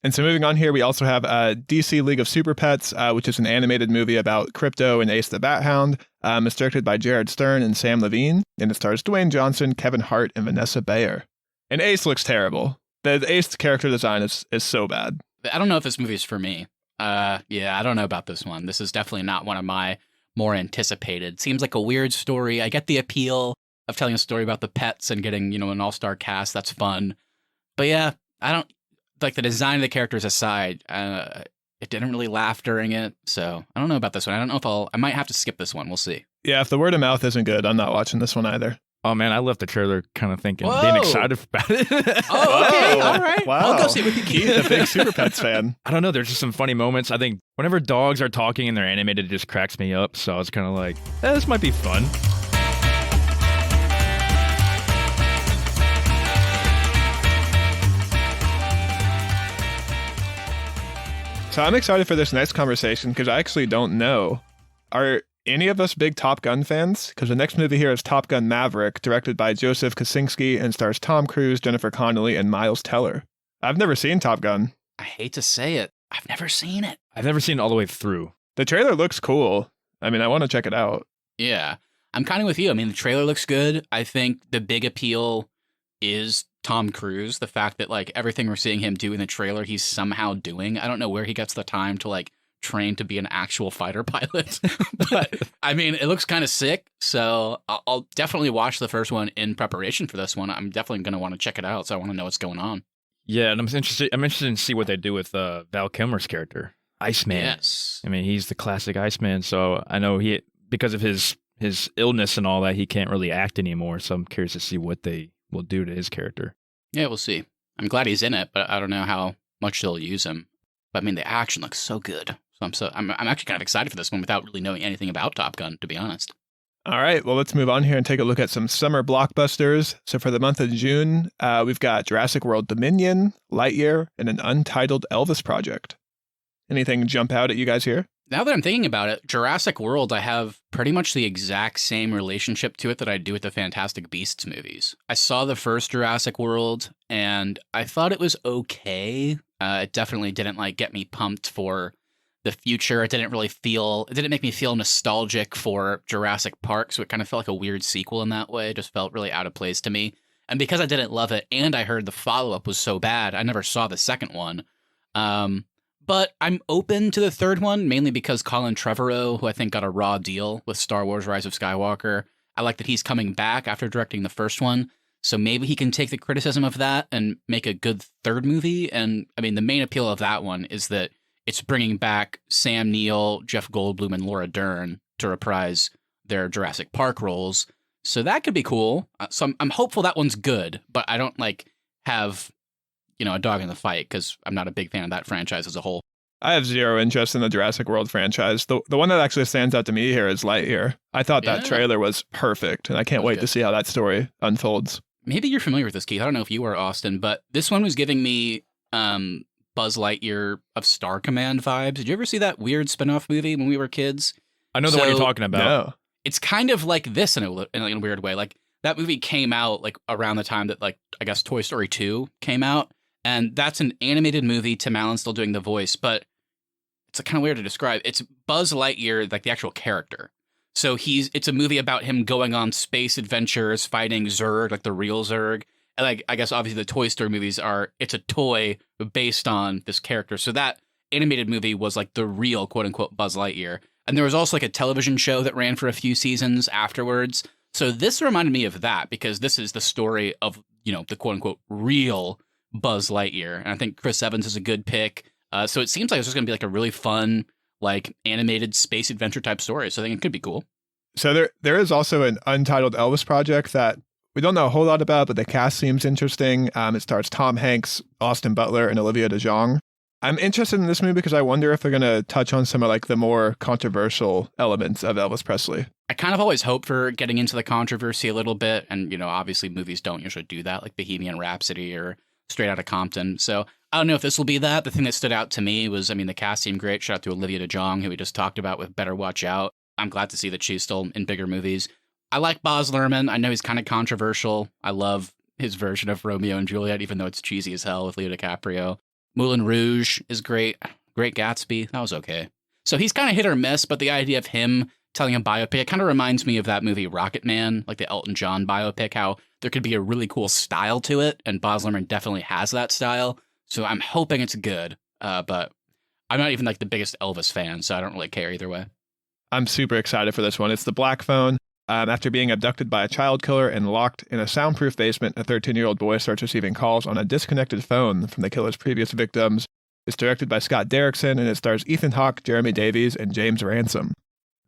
And so moving on here, we also have DC League of Super Pets, which is an animated movie about Crypto and Ace the Bat Hound. It's directed by Jared Stern and Sam Levine, and it stars Dwayne Johnson, Kevin Hart, and Vanessa Bayer. And Ace looks terrible. The Ace character design is so bad. I don't know if this movie is for me. Yeah, I don't know about this one. This is definitely not one of my more anticipated. Seems like a weird story. I get the appeal of telling a story about the pets and getting, an all-star cast. That's fun. But yeah, I don't like the design of the characters aside. It didn't really laugh during it, so I don't know about this one. I don't know if I might have to skip this one. We'll see. Yeah, if the word of mouth isn't good, I'm not watching this one either. Oh man, I left the trailer kind of thinking, Whoa. being excited about it. Oh, okay, Whoa. all right. Wow. I'll go see it with you, Keith, Keith. a big Super Pets fan. I don't know. There's just some funny moments. I think whenever dogs are talking and they're animated, it just cracks me up. So I was kind of like, this might be fun. So I'm excited for this next conversation because I actually don't know. Are any of us big Top Gun fans? Because the next movie here is Top Gun Maverick, directed by Joseph Kosinski and stars Tom Cruise, Jennifer Connelly, and Miles Teller. I've never seen Top Gun. I hate to say it. I've never seen it. I've never seen it all the way through. The trailer looks cool. I mean, I want to check it out. Yeah, I'm kind of with you. I mean, the trailer looks good. I think the big appeal is Tom Cruise. The fact that like everything we're seeing him do in the trailer, he's somehow doing. I don't know where he gets the time to like train to be an actual fighter pilot. But I mean, it looks kind of sick. So I'll definitely watch the first one in preparation for this one. I'm definitely going to want to check it out. So I want to know what's going on. Yeah, and I'm interested to see what they do with Val Kilmer's character, Iceman. Yes. I mean, he's the classic Iceman, so I know because of his illness and all that, he can't really act anymore. So I'm curious to see what they will do to his character. Yeah, we'll see. I'm glad he's in it, but I don't know how much they'll use him. But I mean, the action looks so good. So I'm actually kind of excited for this one without really knowing anything about Top Gun, to be honest. All right, well, let's move on here and take a look at some summer blockbusters. So for the month of June, we've got Jurassic World Dominion, Lightyear, and an untitled Elvis project. Anything jump out at you guys here? Now that I'm thinking about it, Jurassic World, I have pretty much the exact same relationship to it that I do with the Fantastic Beasts movies. I saw the first Jurassic World, and I thought it was okay. It definitely didn't like get me pumped for the future. It didn't make me feel nostalgic for Jurassic Park, so it kind of felt like a weird sequel in that way. It just felt really out of place to me. And because I didn't love it, and I heard the follow-up was so bad, I never saw the second one. But I'm open to the third one, mainly because Colin Trevorrow, who I think got a raw deal with Star Wars Rise of Skywalker, I like that he's coming back after directing the first one. So maybe he can take the criticism of that and make a good third movie. And I mean, the main appeal of that one is that it's bringing back Sam Neill, Jeff Goldblum, and Laura Dern to reprise their Jurassic Park roles. So that could be cool. So I'm hopeful that one's good, but I don't have a dog in the fight because I'm not a big fan of that franchise as a whole. I have zero interest in the Jurassic World franchise. The one that actually stands out to me here is Lightyear. I thought that trailer was perfect, and I can't wait to see how that story unfolds. Maybe you're familiar with this, Keith. I don't know if you are, Austin, but this one was giving me Buzz Lightyear of Star Command vibes. Did you ever see that weird spin-off movie when we were kids? I know the one you're talking about. No. It's kind of like this in a weird way. Like that movie came out like around the time that I guess Toy Story 2 came out. And that's an animated movie. Tim Allen's still doing the voice, but it's kind of weird to describe. It's Buzz Lightyear, like the actual character. So it's a movie about him going on space adventures, fighting Zurg, like the real Zurg. And I guess obviously the Toy Story movies it's a toy based on this character. So that animated movie was like the real quote unquote Buzz Lightyear. And there was also like a television show that ran for a few seasons afterwards. So this reminded me of that because this is the story of, the quote unquote real Buzz Lightyear. And I think Chris Evans is a good pick. So it seems like it's just going to be like a really fun, like animated space adventure type story. So I think it could be cool. So there is also an untitled Elvis project that we don't know a whole lot about, but the cast seems interesting. It stars Tom Hanks, Austin Butler, and Olivia DeJonge. I'm interested in this movie because I wonder if they're going to touch on some of like the more controversial elements of Elvis Presley. I kind of always hope for getting into the controversy a little bit. And, obviously movies don't usually do that, like Bohemian Rhapsody or Straight Outta Compton. So I don't know if this will be that. The thing that stood out to me was, the cast seemed great. Shout out to Olivia DeJonge, who we just talked about with Better Watch Out. I'm glad to see that she's still in bigger movies. I like Baz Luhrmann. I know he's kind of controversial. I love his version of Romeo and Juliet, even though it's cheesy as hell with Leo DiCaprio. Moulin Rouge is great. Great Gatsby. That was okay. So he's kind of hit or miss, but the idea of him telling a biopic, it kind of reminds me of that movie Rocket Man, like the Elton John biopic, how there could be a really cool style to it, and Baz Luhrmann definitely has that style. So I'm hoping it's good. But I'm not even like the biggest Elvis fan, so I don't really care either way. I'm super excited for this one. It's the Black Phone. After being abducted by a child killer and locked in a soundproof basement, a 13-year-old boy starts receiving calls on a disconnected phone from the killer's previous victims. It's directed by Scott Derrickson, and it stars Ethan Hawke, Jeremy Davies, and James Ransom.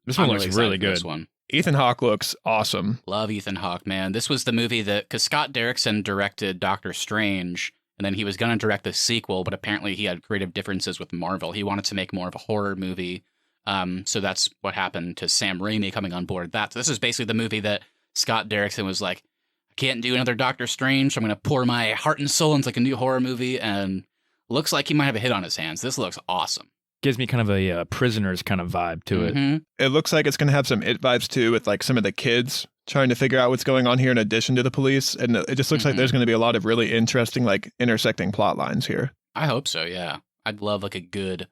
This one I'm looks excited really for good. This one. Ethan Hawke looks awesome. Love Ethan Hawke, man. This was the movie that, because Scott Derrickson directed Doctor Strange, and then he was going to direct the sequel, but apparently he had creative differences with Marvel. He wanted to make more of a horror movie. So that's what happened to Sam Raimi coming on board that. So this is basically the movie that Scott Derrickson was like, I can't do another Doctor Strange, so I'm going to pour my heart and soul into like a new horror movie, and looks like he might have a hit on his hands. This looks awesome. Gives me kind of a Prisoners kind of vibe to it. It looks like it's going to have some It vibes too, with like some of the kids trying to figure out what's going on here in addition to the police. And it just looks like there's going to be a lot of really interesting, like intersecting plot lines here. I hope so, yeah. I'd love like a good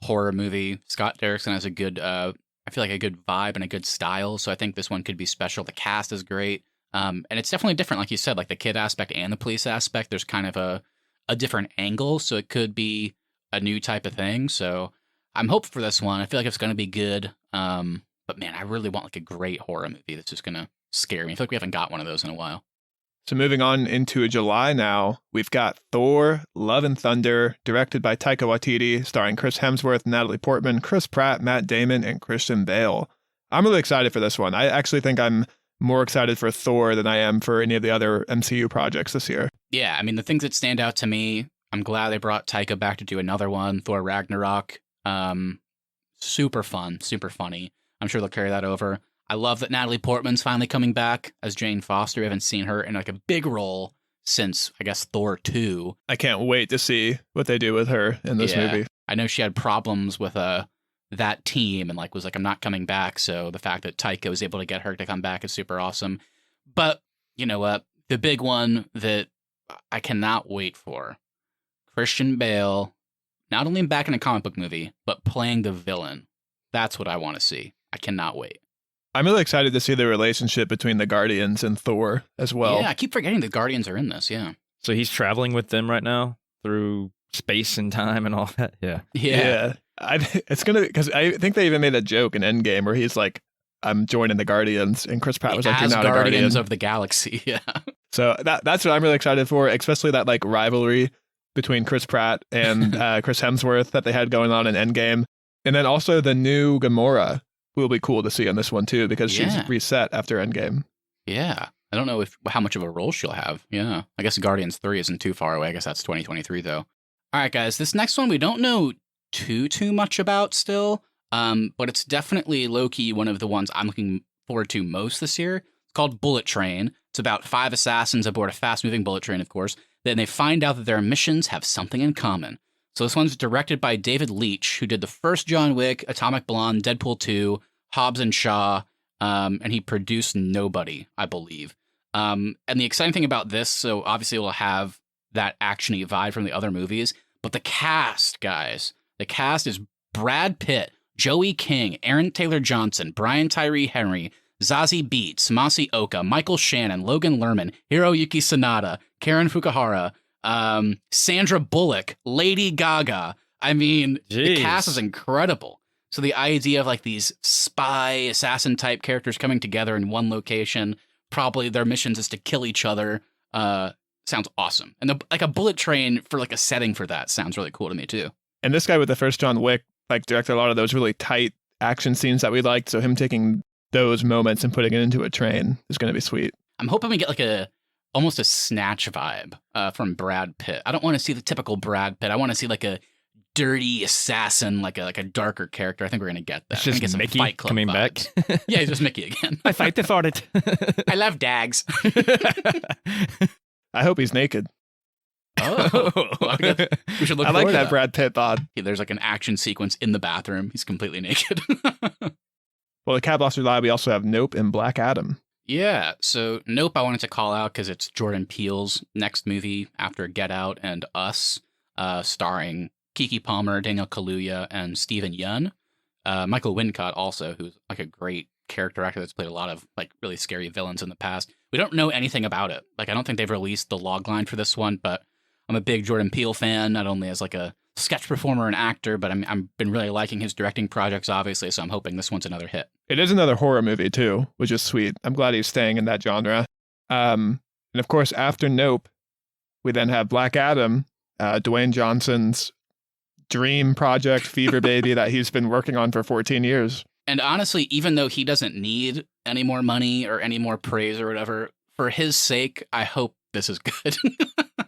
horror movie. Scott Derrickson has a good, I feel like a good vibe and a good style. So I think this one could be special. The cast is great. And it's definitely different, like you said, like the kid aspect and the police aspect. There's kind of a different angle. So it could be a new type of thing. So I'm hopeful for this one. I feel like it's going to be good. But man, I really want like a great horror movie that's just going to scare me. I feel like we haven't got one of those in a while. So moving on into July now, we've got Thor, Love and Thunder, directed by Taika Waititi, starring Chris Hemsworth, Natalie Portman, Chris Pratt, Matt Damon, and Christian Bale. I'm really excited for this one. I actually think I'm more excited for Thor than I am for any of the other MCU projects this year. Yeah, I mean, the things that stand out to me, I'm glad they brought Taika back to do another one, Thor Ragnarok. Super fun, super funny. I'm sure they'll carry that over. I love that Natalie Portman's finally coming back as Jane Foster. We haven't seen her in like a big role since, I guess, Thor 2. I can't wait to see what they do with her in this movie. I know she had problems with that team and like was like, I'm not coming back. So the fact that Taika was able to get her to come back is super awesome. But you know what? The big one that I cannot wait for, Christian Bale, not only back in a comic book movie, but playing the villain. That's what I want to see. I cannot wait. I'm really excited to see the relationship between the Guardians and Thor as well. Yeah, I keep forgetting the Guardians are in this, yeah. So he's traveling with them right now through space and time and all that? Yeah. It's going to, because I think they even made a joke in Endgame where he's like, I'm joining the Guardians, and Chris Pratt was like, you're not a Guardian. Guardians of the Galaxy, yeah. So that's what I'm really excited for, especially that like rivalry between Chris Pratt and Chris Hemsworth that they had going on in Endgame. And then also the new Gamora will be cool to see on this one too, because she's reset after Endgame. Yeah. I don't know how much of a role she'll have. Yeah. I guess Guardians 3 isn't too far away. I guess that's 2023 though. All right, guys. This next one we don't know too much about still, but it's definitely low-key one of the ones I'm looking forward to most this year. It's called Bullet Train. It's about 5 assassins aboard a fast-moving bullet train, of course. Then they find out that their missions have something in common. So this one's directed by David Leitch, who did the first John Wick, Atomic Blonde, Deadpool 2, Hobbs and Shaw, and he produced Nobody, I believe. And the exciting thing about this, so obviously we'll have that action-y vibe from the other movies, but the cast, guys, the cast is Brad Pitt, Joey King, Aaron Taylor Johnson, Brian Tyree Henry, Zazie Beetz, Masi Oka, Michael Shannon, Logan Lerman, Hiroyuki Sanada, Karen Fukuhara, Sandra Bullock, Lady Gaga. I mean, the cast is incredible. So the idea of like these spy assassin type characters coming together in one location, probably their missions is to kill each other, sounds awesome. And like a bullet train for like a setting for that sounds really cool to me too. And this guy with the first John Wick like directed a lot of those really tight action scenes that we liked. So him taking those moments and putting it into a train is going to be sweet. I'm hoping we get like almost a Snatch vibe from Brad Pitt. I don't want to see the typical Brad Pitt. I want to see like a dirty assassin, like a darker character. I think we're going to get that. It's just Mickey Fight Club coming vibes. Back. Yeah, he's just Mickey again. I fight the farted. I love dags. I hope he's naked. Oh, well, we should look. I like that to that Brad Pitt bod. Yeah, there's like an action sequence in the bathroom. He's completely naked. Well, the Cat Blaster Live, we also have Nope and Black Adam. Yeah, so Nope I wanted to call out because it's Jordan Peele's next movie after Get Out and Us, starring Keke Palmer, Daniel Kaluuya, and Steven Yeun. Michael Wincott also, who's like a great character actor that's played a lot of like really scary villains in the past. We don't know anything about it. Like I don't think they've released the log line for this one, but I'm a big Jordan Peele fan, not only as like a sketch performer and actor, but I've been really liking his directing projects, obviously, so I'm hoping this one's another hit. It is another horror movie, too, which is sweet. I'm glad he's staying in that genre. And of course, after Nope, we then have Black Adam, Dwayne Johnson's dream project, fever baby that he's been working on for 14 years. And honestly, even though he doesn't need any more money or any more praise or whatever, for his sake, I hope this is good.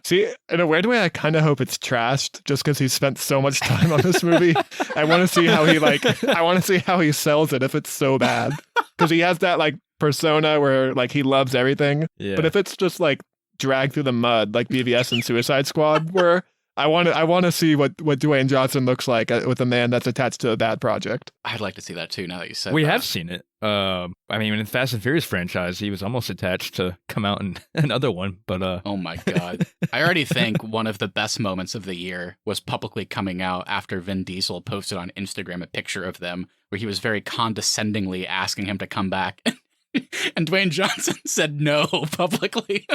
See, in a weird way, I kind of hope it's trashed just because he spent so much time on this movie. I want to see how I want to see how he sells it if it's so bad. Because he has that like persona where like he loves everything. Yeah. But if it's just like dragged through the mud like BVS and Suicide Squad, where I want to see what Dwayne Johnson looks like with a man that's attached to a bad project. I'd like to see that too, now that you said We that. have seen it. I mean, in the Fast and Furious franchise, he was almost attached to come out in another one, but Oh my God. I already think one of the best moments of the year was publicly coming out after Vin Diesel posted on Instagram a picture of them where he was very condescendingly asking him to come back. And Dwayne Johnson said no publicly.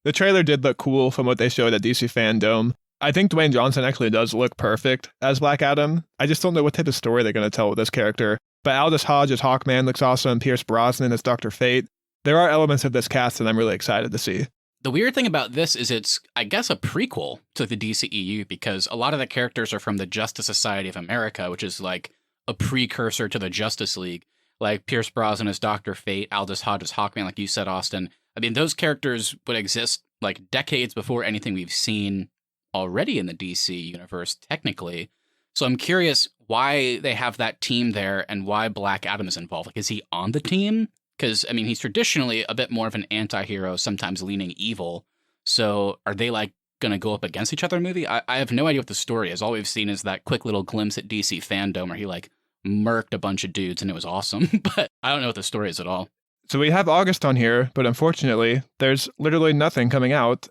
The trailer did look cool from what they showed at DC Fandom. I think Dwayne Johnson actually does look perfect as Black Adam. I just don't know what type of story they're going to tell with this character. But Aldous Hodge as Hawkman looks awesome. Pierce Brosnan as Dr. Fate. There are elements of this cast that I'm really excited to see. The weird thing about this is it's, I guess, a prequel to the DCEU because a lot of the characters are from the Justice Society of America, which is like a precursor to the Justice League. Like Pierce Brosnan as Dr. Fate, Aldous Hodge as Hawkman, like you said, Austin. I mean, those characters would exist like decades before anything we've seen already in the DC universe, technically. So I'm curious why they have that team there and why Black Adam is involved. Like, is he on the team? Because, I mean, he's traditionally a bit more of an anti-hero, sometimes leaning evil. So are they, like, going to go up against each other in the movie? I have no idea what the story is. All we've seen is that quick little glimpse at DC Fandom where he, like, murked a bunch of dudes and it was awesome. But I don't know what the story is at all. So we have August on here, but unfortunately, there's literally nothing coming out.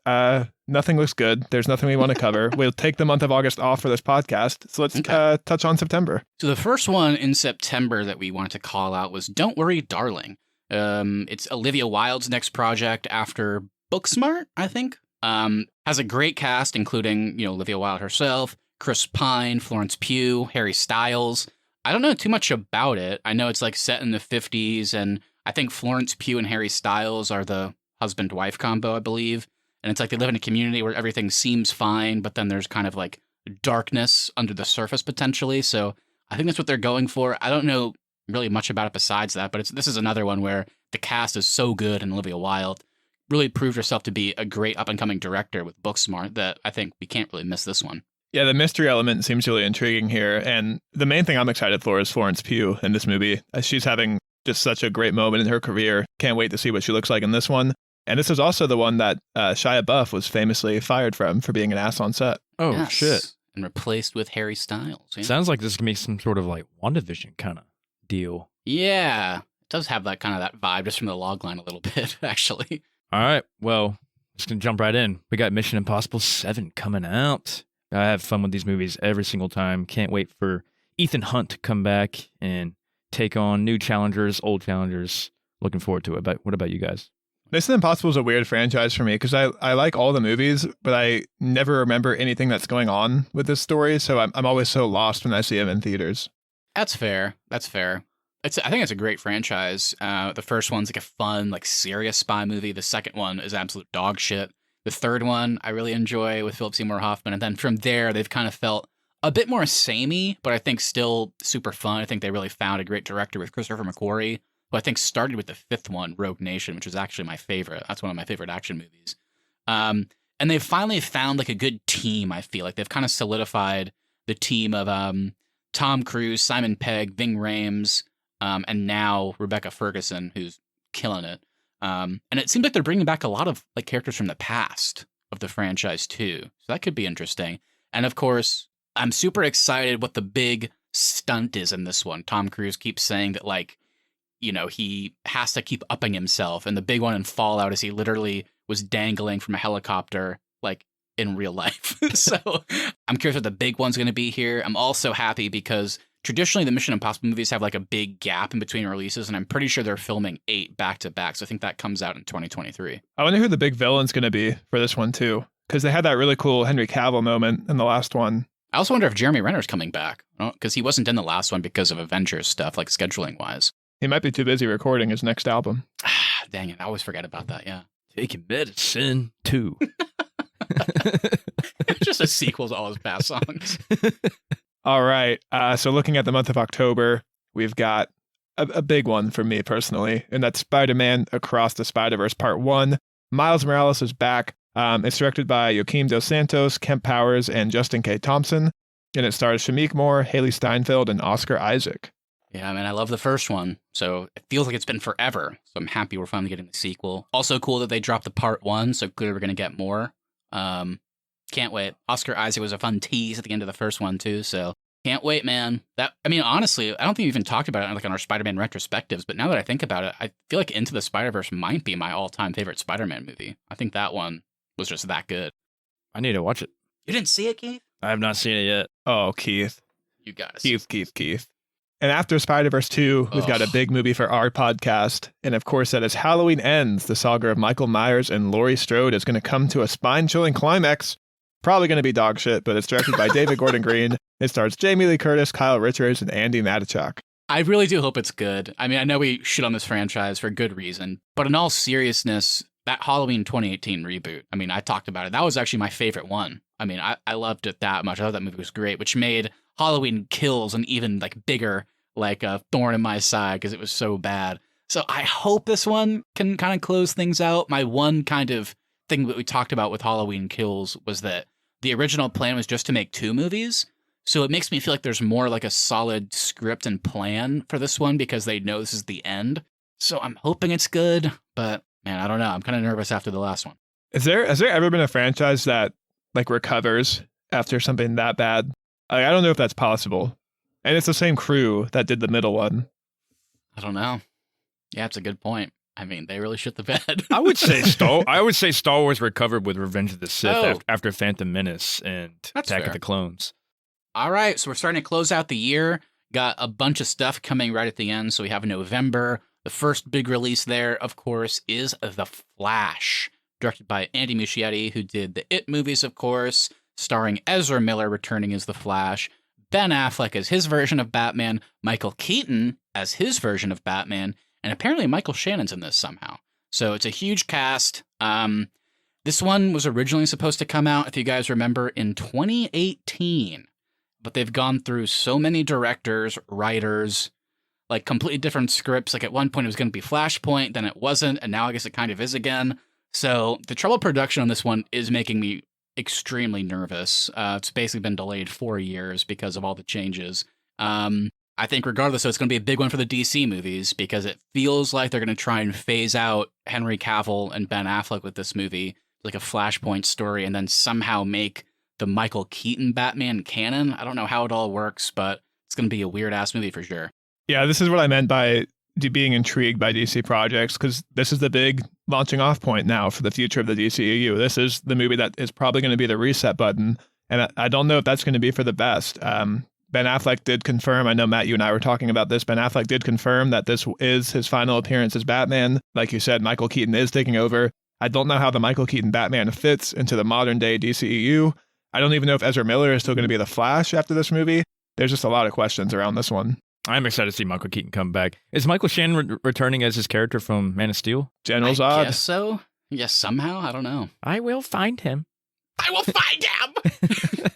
Nothing looks good. There's nothing we want to cover. We'll take the month of August off for this podcast. So let's touch on September. So the first one in September that we wanted to call out was Don't Worry, Darling. It's Olivia Wilde's next project after Booksmart, I think. Has a great cast, including, Olivia Wilde herself, Chris Pine, Florence Pugh, Harry Styles. I don't know too much about it. I know it's like set in the 50s, and I think Florence Pugh and Harry Styles are the husband-wife combo, I believe. And it's like they live in a community where everything seems fine, but then there's kind of like darkness under the surface potentially. So I think that's what they're going for. I don't know really much about it besides that, but this is another one where the cast is so good and Olivia Wilde really proved herself to be a great up-and-coming director with Booksmart that I think we can't really miss this one. Yeah, the mystery element seems really intriguing here. And the main thing I'm excited for is Florence Pugh in this movie. She's having just such a great moment in her career. Can't wait to see what she looks like in this one. And this is also the one that Shia LaBeouf was famously fired from for being an ass on set. Oh, Yes. shit. And replaced with Harry Styles. Yeah. Sounds like this is going to be some sort of like WandaVision kind of deal. Yeah, it does have that kind of that vibe just from the logline a little bit, actually. All right. Well, just going to jump right in. We got Mission Impossible 7 coming out. I have fun with these movies every single time. Can't wait for Ethan Hunt to come back and take on new challengers, old challengers. Looking forward to it. But what about you guys? Mission Impossible is a weird franchise for me because I like all the movies, but I never remember anything that's going on with this story. So I'm always so lost when I see them in theaters. That's fair. That's fair. I think it's a great franchise. The first one's like a fun, like serious spy movie. The second one is absolute dog shit. The third one I really enjoy with Philip Seymour Hoffman. And then from there, they've kind of felt a bit more samey, but I think still super fun. I think they really found a great director with Christopher McQuarrie, who I think started with the fifth one, Rogue Nation, which is actually my favorite. That's one of my favorite action movies. And they've finally found like a good team, I feel. Like they've kind of solidified the team of Tom Cruise, Simon Pegg, Ving Rhames, and now Rebecca Ferguson, who's killing it. And it seems like they're bringing back a lot of like characters from the past of the franchise too. So that could be interesting. And of course, I'm super excited what the big stunt is in this one. Tom Cruise keeps saying that like, he has to keep upping himself. And the big one in Fallout is he literally was dangling from a helicopter like in real life. So I'm curious what the big one's going to be here. I'm also happy because traditionally the Mission Impossible movies have like a big gap in between releases, and I'm pretty sure they're filming 8 back to back. So I think that comes out in 2023. I wonder who the big villain's going to be for this one too. because they had that really cool Henry Cavill moment in the last one. I also wonder if Jeremy Renner's coming back, because he wasn't in the last one because of Avengers stuff, like scheduling wise. He might be too busy recording his next album. Dang it, I always forget about that, yeah. Taking medicine too. Just a sequel to all his past songs. All right. So looking at the month of October, we've got a big one for me personally, and that's Spider-Man Across the Spider-Verse Part 1. Miles Morales is back. It's directed by Joaquim Dos Santos, Kemp Powers, and Justin K. Thompson. And it stars Shameik Moore, Haley Steinfeld, and Oscar Isaac. Yeah, man, I love the first one, so it feels like it's been forever. So I'm happy we're finally getting the sequel. Also cool that they dropped the Part 1, so clearly we're going to get more. Can't wait. Oscar Isaac was a fun tease at the end of the first one, too, so can't wait, man. Honestly, I don't think we even talked about it on our Spider-Man retrospectives, but now that I think about it, I feel like Into the Spider-Verse might be my all-time favorite Spider-Man movie. I think that one was just that good. I need to watch it. You didn't see it, Keith? I have not seen it yet. Oh, Keith. You gotta see it. Keith. And after Spider-Verse 2, we've got a big movie for our podcast. And of course, that is Halloween Ends. The saga of Michael Myers and Laurie Strode is going to come to a spine-chilling climax. Probably going to be dog shit, but it's directed by David Gordon Green. It stars Jamie Lee Curtis, Kyle Richards, and Andy Matichak. I really do hope it's good. I mean, I know we shit on this franchise for good reason, but in all seriousness, that Halloween 2018 reboot, I mean, I talked about it. That was actually my favorite one. I mean, I loved it that much. I thought that movie was great, which made Halloween Kills an even bigger a thorn in my side because it was so bad. So I hope this one can kind of close things out. My one kind of thing that we talked about with Halloween Kills was that the original plan was just to make 2 movies. So it makes me feel like there's more like a solid script and plan for this one because they know this is the end. So I'm hoping it's good, but man, I don't know. I'm kind of nervous after the last one. Has there ever been a franchise that recovers after something that bad? I don't know if that's possible. And it's the same crew that did the middle one. I don't know. Yeah, it's a good point. I mean, they really shit the bed. I would say Star Wars recovered with Revenge of the Sith after Phantom Menace and Attack of the Clones. All right, so we're starting to close out the year. Got a bunch of stuff coming right at the end. So we have November. The first big release there, of course, is The Flash, directed by Andy Muschietti, who did the It movies, of course, starring Ezra Miller returning as the Flash, Ben Affleck as his version of Batman, Michael Keaton as his version of Batman, and apparently Michael Shannon's in this somehow. So it's a huge cast. This one was originally supposed to come out, if you guys remember, in 2018. But they've gone through so many directors, writers, completely different scripts. At one point it was going to be Flashpoint, then it wasn't, and now I guess it kind of is again. So the troubled production on this one is making me extremely nervous. It's basically been delayed 4 years because of all the changes. I think regardless, so it's going to be a big one for the DC movies because it feels like they're going to try and phase out Henry Cavill and Ben Affleck with this movie, like a Flashpoint story, and then somehow make the Michael Keaton Batman canon. I don't know how it all works, but it's going to be a weird-ass movie for sure. Yeah, this is what I meant by being intrigued by DC projects, because this is the big launching off point now for the future of the DCEU. This is the movie that is probably going to be the reset button, and I don't know if that's going to be for the best. Ben Affleck did confirm, I know, Matt, you and I were talking about this, Ben Affleck did confirm that this is his final appearance as Batman. Like you said, Michael Keaton is taking over. I don't know how the Michael Keaton Batman fits into the modern-day DCEU. I don't even know if Ezra Miller is still going to be the Flash after this movie. There's just a lot of questions around this one. I'm excited to see Michael Keaton come back. Is Michael Shannon returning as his character from Man of Steel? General Zod. I guess so. Yes, somehow. I don't know. I will find him. I will find him!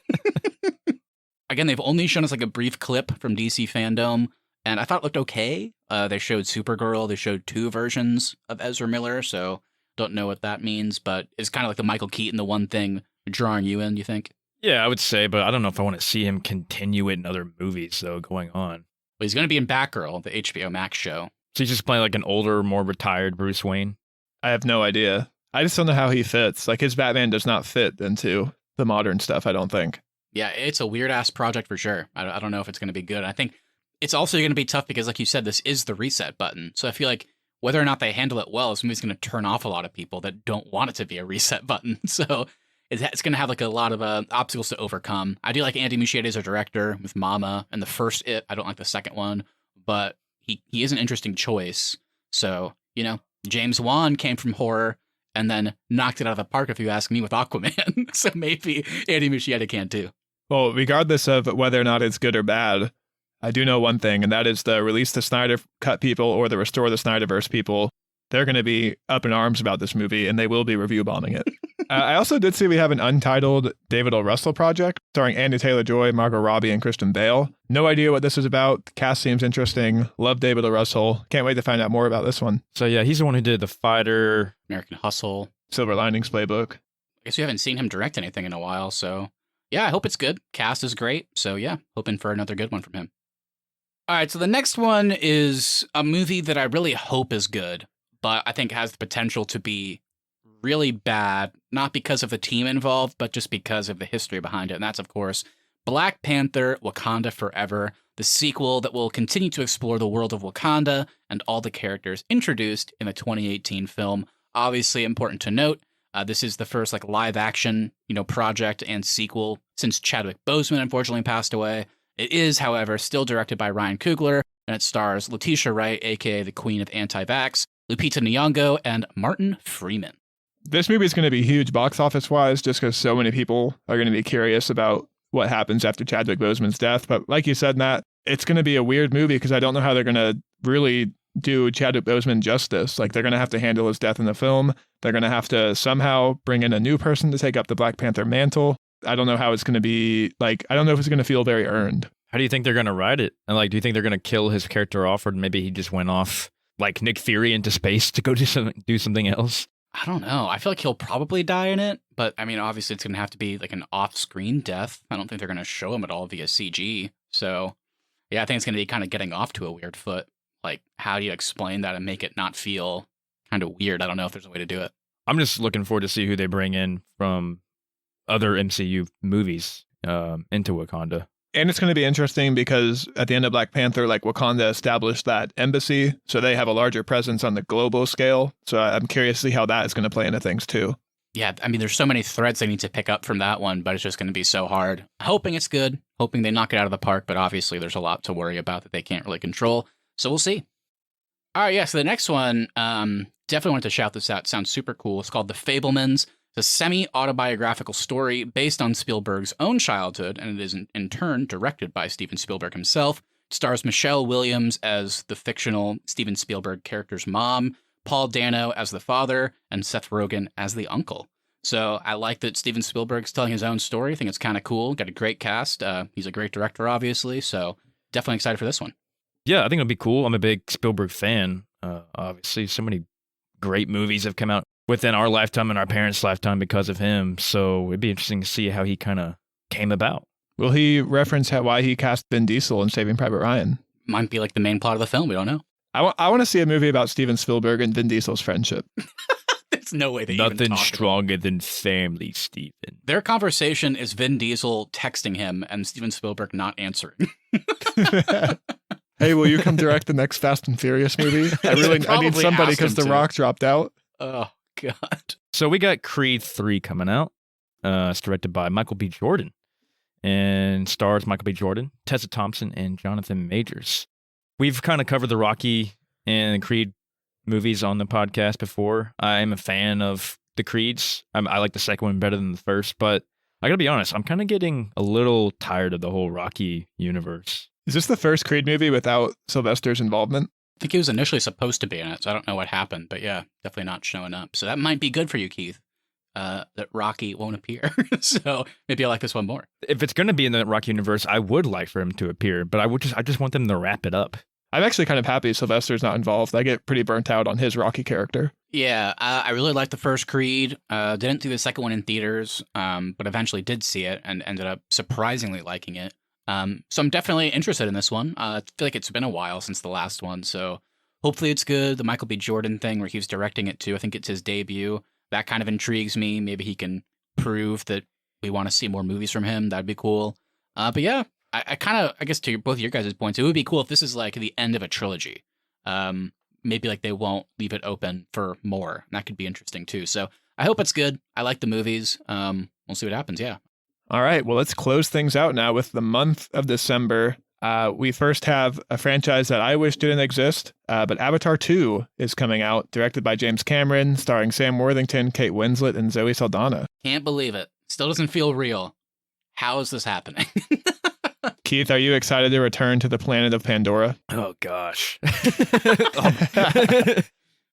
Again, they've only shown us a brief clip from DC Fandom, and I thought it looked okay. They showed Supergirl. They showed 2 versions of Ezra Miller, so don't know what that means, but it's kind of like the Michael Keaton, the one thing drawing you in, you think? Yeah, I would say, but I don't know if I want to see him continue it in other movies, though, going on. Well, he's going to be in Batgirl, the HBO Max show. So he's just playing an older, more retired Bruce Wayne? I have no idea. I just don't know how he fits. His Batman does not fit into the modern stuff, I don't think. Yeah, it's a weird-ass project for sure. I don't know if it's going to be good. I think it's also going to be tough because, like you said, this is the reset button. So I feel like whether or not they handle it well, this movie's going to turn off a lot of people that don't want it to be a reset button. So it's going to have a lot of obstacles to overcome. I do like Andy Muschietti as a director with Mama and the first It. I don't like the second one, but he is an interesting choice. So, James Wan came from horror, and then knocked it out of the park, if you ask me, with Aquaman. So maybe Andy Muschietti can too. Well, regardless of whether or not it's good or bad, I do know one thing, and that is the release the Snyder Cut people or the restore the Snyderverse people. They're going to be up in arms about this movie, and they will be review bombing it. I also did see we have an untitled David O. Russell project starring Anya Taylor-Joy, Margot Robbie, and Kristen Bale. No idea what this is about. The cast seems interesting. Love David O. Russell. Can't wait to find out more about this one. So yeah, he's the one who did The Fighter, American Hustle, Silver Linings Playbook. I guess we haven't seen him direct anything in a while, so yeah, I hope it's good. Cast is great, so yeah, hoping for another good one from him. All right, so the next one is a movie that I really hope is good, but I think has the potential to be really bad, not because of the team involved, but just because of the history behind it. And that's, of course, Black Panther: Wakanda Forever, the sequel that will continue to explore the world of Wakanda and all the characters introduced in the 2018 film. Obviously, important to note, this is the first live action, project and sequel since Chadwick Boseman unfortunately passed away. It is, however, still directed by Ryan Coogler, and it stars Letitia Wright, aka the Queen of Anti-Vax, Lupita Nyong'o, and Martin Freeman. This movie is going to be huge box office wise, just because so many people are going to be curious about what happens after Chadwick Boseman's death. But like you said, Matt, it's going to be a weird movie because I don't know how they're going to really do Chadwick Boseman justice. They're going to have to handle his death in the film. They're going to have to somehow bring in a new person to take up the Black Panther mantle. I don't know how it's going to be. I don't know if it's going to feel very earned. How do you think they're going to write it? And do you think they're going to kill his character off, or maybe he just went off like Nick Fury into space to go do something else? I don't know. I feel like he'll probably die in it, but I mean, obviously it's going to have to be an off-screen death. I don't think they're going to show him at all via CG. So yeah, I think it's going to be kind of getting off to a weird foot. How do you explain that and make it not feel kind of weird? I don't know if there's a way to do it. I'm just looking forward to see who they bring in from other MCU movies into Wakanda. And it's going to be interesting because at the end of Black Panther, Wakanda established that embassy, so they have a larger presence on the global scale. So I'm curious to see how that is going to play into things too. Yeah, I mean, there's so many threads they need to pick up from that one, but it's just going to be so hard. Hoping it's good, hoping they knock it out of the park, but obviously there's a lot to worry about that they can't really control. So we'll see. All right, yeah, so the next one, definitely wanted to shout this out. It sounds super cool. It's called The Fabelmans. It's a semi-autobiographical story based on Spielberg's own childhood, and it is in turn directed by Steven Spielberg himself. It stars Michelle Williams as the fictional Steven Spielberg character's mom, Paul Dano as the father, and Seth Rogen as the uncle. So I like that Steven Spielberg's telling his own story. I think it's kind of cool. Got a great cast. He's a great director, obviously, so definitely excited for this one. Yeah, I think it'll be cool. I'm a big Spielberg fan. Obviously, so many great movies have come out within our lifetime and our parents' lifetime because of him. So it'd be interesting to see how he kind of came about. Will he reference why he cast Vin Diesel in Saving Private Ryan? Might be the main plot of the film. We don't know. I want to see a movie about Steven Spielberg and Vin Diesel's friendship. There's no way they Nothing stronger than family, Steven. Their conversation is Vin Diesel texting him and Steven Spielberg not answering. Hey, will you come direct the next Fast and Furious movie? I need somebody because The Rock dropped out. Oh, God. So we got Creed 3 coming out. It's directed by Michael B. Jordan and stars Michael B. Jordan, Tessa Thompson, and Jonathan Majors. We've kind of covered the Rocky and Creed movies on the podcast before. I'm a fan of the Creeds. I like the second one better than the first, but I gotta be honest, I'm kind of getting a little tired of the whole Rocky universe. Is this the first Creed movie without Sylvester's involvement? I think he was initially supposed to be in it, so I don't know what happened, but yeah, definitely not showing up. So that might be good for you, Keith, that Rocky won't appear. So maybe I like this one more. If it's going to be in the Rocky universe, I would like for him to appear, but I just want them to wrap it up. I'm actually kind of happy Sylvester's not involved. I get pretty burnt out on his Rocky character. Yeah, I really liked the first Creed. Didn't see the second one in theaters, but eventually did see it and ended up surprisingly liking it. So I'm definitely interested in this one. I feel like it's been a while since the last one, so hopefully it's good. The Michael B. Jordan thing where he was directing it too, I think it's his debut. That kind of intrigues me. Maybe he can prove that we want to see more movies from him. That'd be cool. But yeah, I guess to both of your guys' points, it would be cool if this is the end of a trilogy. Maybe they won't leave it open for more. That could be interesting too. So I hope it's good. I like the movies. We'll see what happens. Yeah. All right, well, let's close things out now with the month of December. We first have a franchise that I wish didn't exist, but Avatar 2 is coming out, directed by James Cameron, starring Sam Worthington, Kate Winslet, and Zoe Saldana. Can't believe it. Still doesn't feel real. How is this happening? Keith, are you excited to return to the planet of Pandora? Oh, gosh.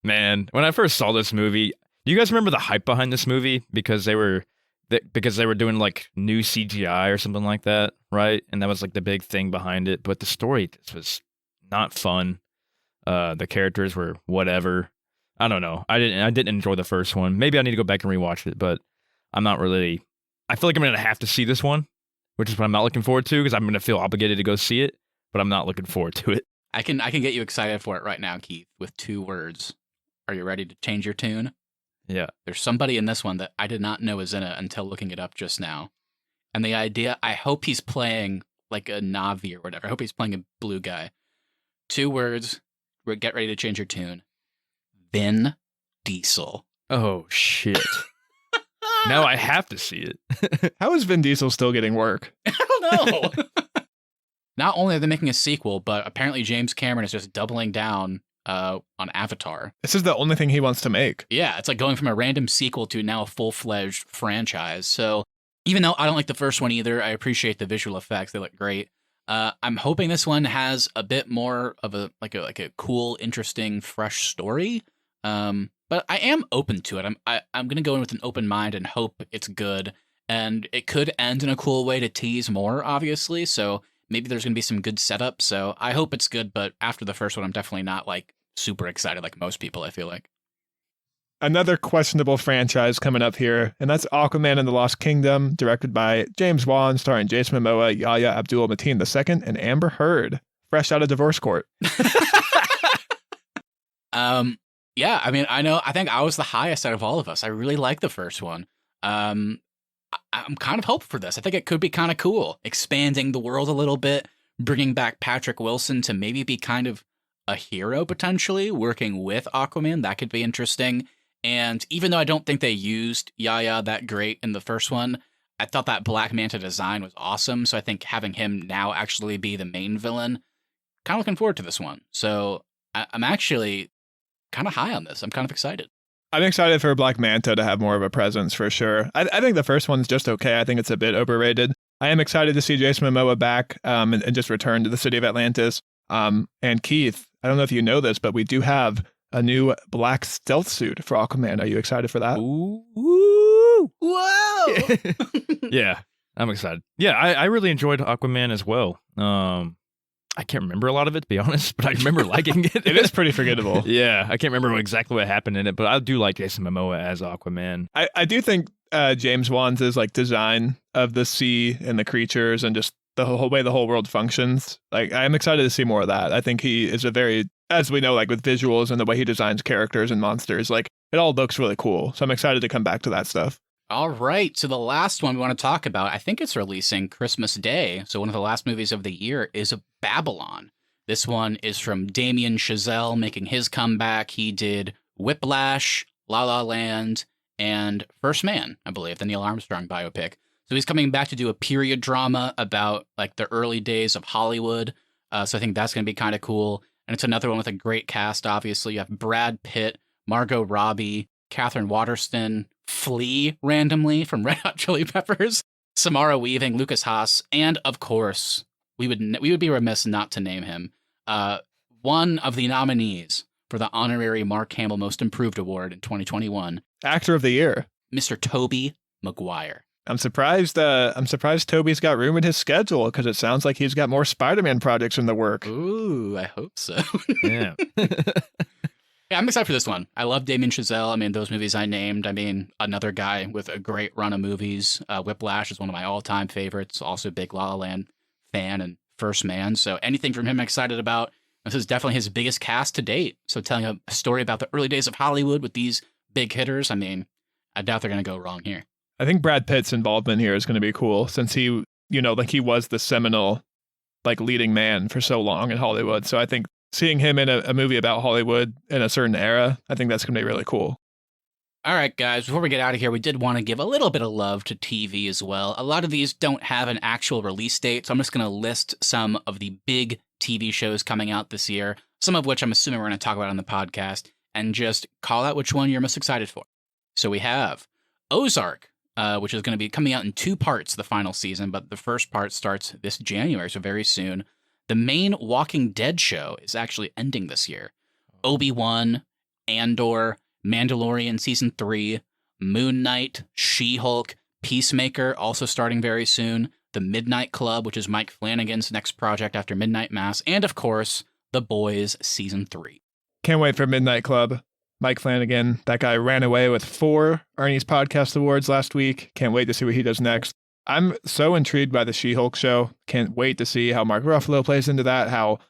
Man, when I first saw this movie, do you guys remember the hype behind this movie? Because they were doing like new CGI or something like that, right? And that was like the big thing behind it. But the story was not fun. The characters were whatever. I don't know. I didn't enjoy the first one. Maybe I need to go back and rewatch it, but I'm not really. I feel like I'm gonna have to see this one, which is what I'm not looking forward to because I'm gonna feel obligated to go see it, but I'm not looking forward to it. I can get you excited for it right now, Keith, with 2 words. Are you ready to change your tune? Yeah. There's somebody in this one that I did not know was in it until looking it up just now. And the idea, I hope he's playing like a Navi or whatever. I hope he's playing a blue guy. 2 words. Get ready to change your tune. Vin Diesel. Oh, shit. Now I have to see it. How is Vin Diesel still getting work? I don't know. Not only are they making a sequel, but apparently James Cameron is just doubling down on Avatar. This is the only thing he wants to make. Yeah, it's like going from a random sequel to now a full-fledged franchise. So even though I don't like the first one either, I appreciate the visual effects. They look great. I'm hoping this one has a bit more of a cool, interesting, fresh story. But I am open to it. I'm gonna go in with an open mind and hope it's good. And it could end in a cool way to tease more, obviously. So maybe there's gonna be some good setup. So I hope it's good. But after the first one, I'm definitely not like super excited like most people, I feel like. Another questionable franchise coming up here, and that's Aquaman and the Lost Kingdom, directed by James Wan, starring Jason Momoa, Yahya Abdul-Mateen II, and Amber Heard, fresh out of divorce court. Yeah, I mean, I think I was the highest out of all of us. I really like the first one. I'm kind of hopeful for this. I think it could be kind of cool, expanding the world a little bit, bringing back Patrick Wilson to maybe be kind of a hero potentially, working with Aquaman. That could be interesting. And even though I don't think they used Yahya that great in the first one, I thought that Black Manta design was awesome. So I think having him now actually be the main villain, kind of looking forward to this one. So I'm actually kind of high on this. I'm kind of excited. I'm excited for Black Manta to have more of a presence for sure. I think the first one's just okay. I think it's a bit overrated. I am excited to see Jason Momoa back and just return to the city of Atlantis. And Keith, I don't know if you know this, but we do have a new black stealth suit for Aquaman. Are you excited for that? Ooh. Whoa! Yeah, I'm excited. Yeah, I really enjoyed Aquaman as well. I can't remember a lot of it, to be honest, but I remember liking it. It is pretty forgettable. Yeah, I can't remember exactly what happened in it, but I do like Jason Momoa as Aquaman. I do think James Wan's like design of the sea and the creatures and just the whole way the whole world functions. Like, I'm excited to see more of that. I think he is a very, as we know, like with visuals and the way he designs characters and monsters, like it all looks really cool. So I'm excited to come back to that stuff. All right, so the last one we want to talk about, I think it's releasing Christmas Day. So one of the last movies of the year is Babylon. This one is from Damien Chazelle making his comeback. He did Whiplash, La La Land, and First Man, I believe, the Neil Armstrong biopic. So he's coming back to do a period drama about like the early days of Hollywood. So I think that's going to be kind of cool. And it's another one with a great cast, obviously. You have Brad Pitt, Margot Robbie, Catherine Waterston, Flea randomly from Red Hot Chili Peppers, Samara Weaving, Lucas Haas, and of course, we would be remiss not to name him, one of the nominees for the honorary Mark Hamill Most Improved Award in 2021, Actor of the Year, Mr. Tobey Maguire. I'm surprised Toby's got room in his schedule because it sounds like he's got more Spider-Man projects in the work. Ooh, I hope so. Yeah. Yeah, I'm excited for this one. I love Damien Chazelle. I mean, those movies I named. I mean, another guy with a great run of movies. Whiplash is one of my all-time favorites. Also a big La La Land fan and First Man. So anything from him I'm excited about. This is definitely his biggest cast to date. So telling a story about the early days of Hollywood with these big hitters, I mean, I doubt they're going to go wrong here. I think Brad Pitt's involvement here is going to be cool since he, like he was the seminal, like leading man for so long in Hollywood. So I think seeing him in a movie about Hollywood in a certain era, I think that's going to be really cool. All right, guys, before we get out of here, we did want to give a little bit of love to TV as well. A lot of these don't have an actual release date, so I'm just going to list some of the big TV shows coming out this year, some of which I'm assuming we're going to talk about on the podcast, and just call out which one you're most excited for. So we have Ozark, which is going to be coming out in 2 parts, the final season, but the first part starts this January, so very soon. The main Walking Dead show is actually ending this year. Obi-Wan, Andor, Mandalorian Season 3, Moon Knight, She-Hulk, Peacemaker, also starting very soon, The Midnight Club, which is Mike Flanagan's next project after Midnight Mass, and of course, The Boys Season 3. Can't wait for Midnight Club. Mike Flanagan, that guy ran away with 4 Arnies Podcast Awards last week. Can't wait to see what he does next. I'm so intrigued by the She-Hulk show. Can't wait to see how Mark Ruffalo plays into that, how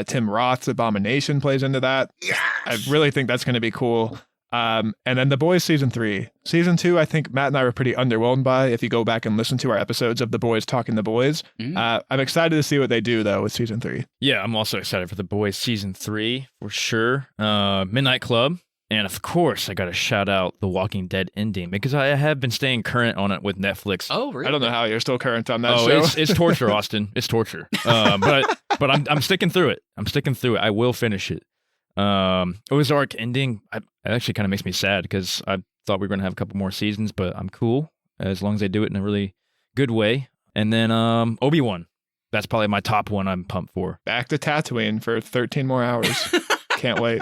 Tim Roth's Abomination plays into that. Yes! I really think that's going to be cool. And then The Boys Season 3. Season 2, I think Matt and I were pretty underwhelmed by, if you go back and listen to our episodes of The Boys Talking the Boys. I'm excited to see what they do, though, with Season 3. Yeah, I'm also excited for The Boys Season 3, for sure. Midnight Club. And of course, I got to shout out The Walking Dead ending, because I have been staying current on it with Netflix. Oh, really? I don't know how you're still current on that show. It's torture, Austin. It's torture. But I'm sticking through it. I will finish it. Ozark ending, it actually kind of makes me sad because I thought we were going to have a couple more seasons, but I'm cool as long as they do it in a really good way. And then Obi-Wan, that's probably my top one I'm pumped for. Back to Tatooine for 13 more hours. Can't wait.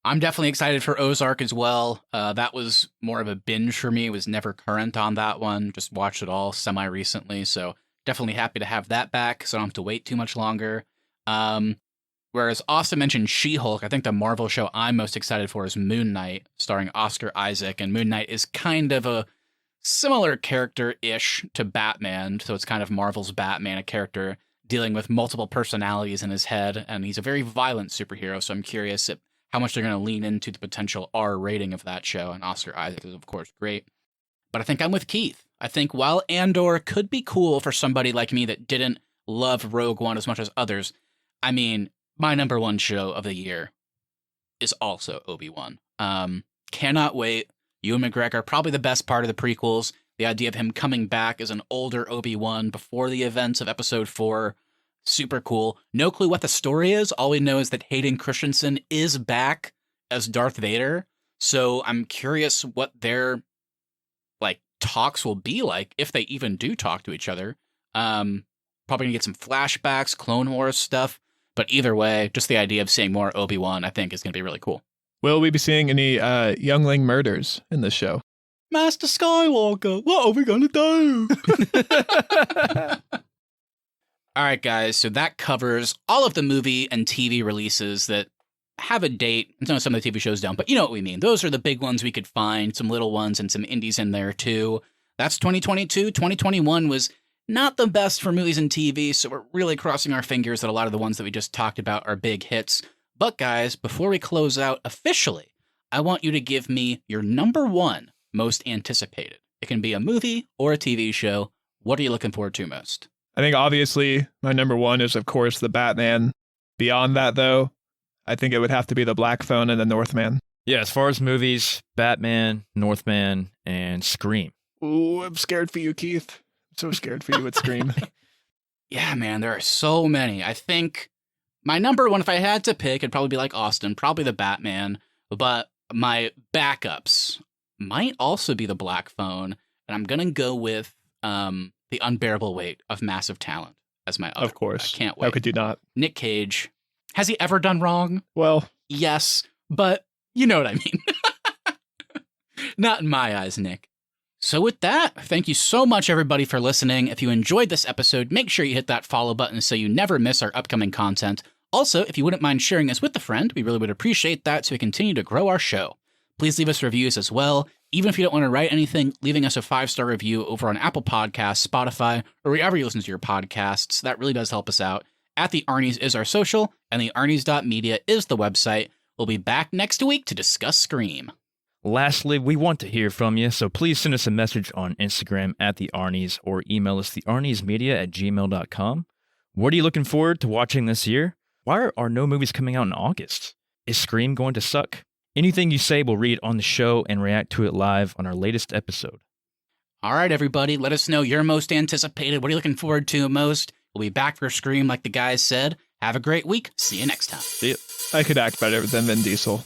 I'm definitely excited for Ozark as well. That was more of a binge for me. Was never current on that one. Just watched it all semi-recently, so definitely happy to have that back so I don't have to wait too much longer. Whereas Austin mentioned She-Hulk, I think the Marvel show I'm most excited for is Moon Knight, starring Oscar Isaac. And Moon Knight is kind of a similar character-ish to Batman. So it's kind of Marvel's Batman, a character dealing with multiple personalities in his head. And he's a very violent superhero. So I'm curious how much they're going to lean into the potential R rating of that show. And Oscar Isaac is, of course, great. But I think I'm with Keith. I think while Andor could be cool for somebody like me that didn't love Rogue One as much as others, I mean, my number one show of the year is also Obi-Wan. Cannot wait. Ewan McGregor, probably the best part of the prequels. The idea of him coming back as an older Obi-Wan before the events of Episode 4. Super cool. No clue what the story is. All we know is that Hayden Christensen is back as Darth Vader. So I'm curious what their talks will be like, if they even do talk to each other. Probably gonna get some flashbacks, Clone Wars stuff. But either way, just the idea of seeing more Obi-Wan, I think, is going to be really cool. Will we be seeing any youngling murders in this show? Master Skywalker, what are we going to do? All right, guys, so that covers all of the movie and TV releases that have a date. I know some of the TV shows don't, but you know what we mean. Those are the big ones we could find, some little ones and some indies in there, too. That's 2022. 2021 was not the best for movies and TV, so we're really crossing our fingers that a lot of the ones that we just talked about are big hits. But guys, before we close out officially, I want you to give me your number one most anticipated. It can be a movie or a TV show. What are you looking forward to most? I think obviously my number one is, of course, the Batman. Beyond that, though, I think it would have to be the Black Phone and the Northman. Yeah, as far as movies, Batman, Northman, and Scream. Ooh, I'm scared for you, Keith. So scared for you with Scream. Yeah, man, there are so many. I think my number one, if I had to pick, it'd probably be like Austin, probably the Batman. But my backups might also be the Black Phone. And I'm going to go with The Unbearable Weight of Massive Talent as my other. Of course. I can't wait. How could you not? Nick Cage. Has he ever done wrong? Well, yes, but you know what I mean. Not in my eyes, Nick. So with that, thank you so much, everybody, for listening. If you enjoyed this episode, make sure you hit that follow button so you never miss our upcoming content. Also, if you wouldn't mind sharing us with a friend, we really would appreciate that so we continue to grow our show. Please leave us reviews as well. Even if you don't want to write anything, leaving us a 5-star review over on Apple Podcasts, Spotify, or wherever you listen to your podcasts, that really does help us out. At the Arnies is our social, and the Arnies.media is the website. We'll be back next week to discuss Scream. Lastly, we want to hear from you, so please send us a message on Instagram at the Arnies or email us thearniesmedia@gmail.com. What are you looking forward to watching this year? Why are no movies coming out in August? Is Scream going to suck? Anything you say, we'll read on the show and react to it live on our latest episode. All right, everybody, let us know your most anticipated. What are you looking forward to most? We'll be back for Scream like the guys said. Have a great week. See you next time. See ya. I could act better than Vin Diesel.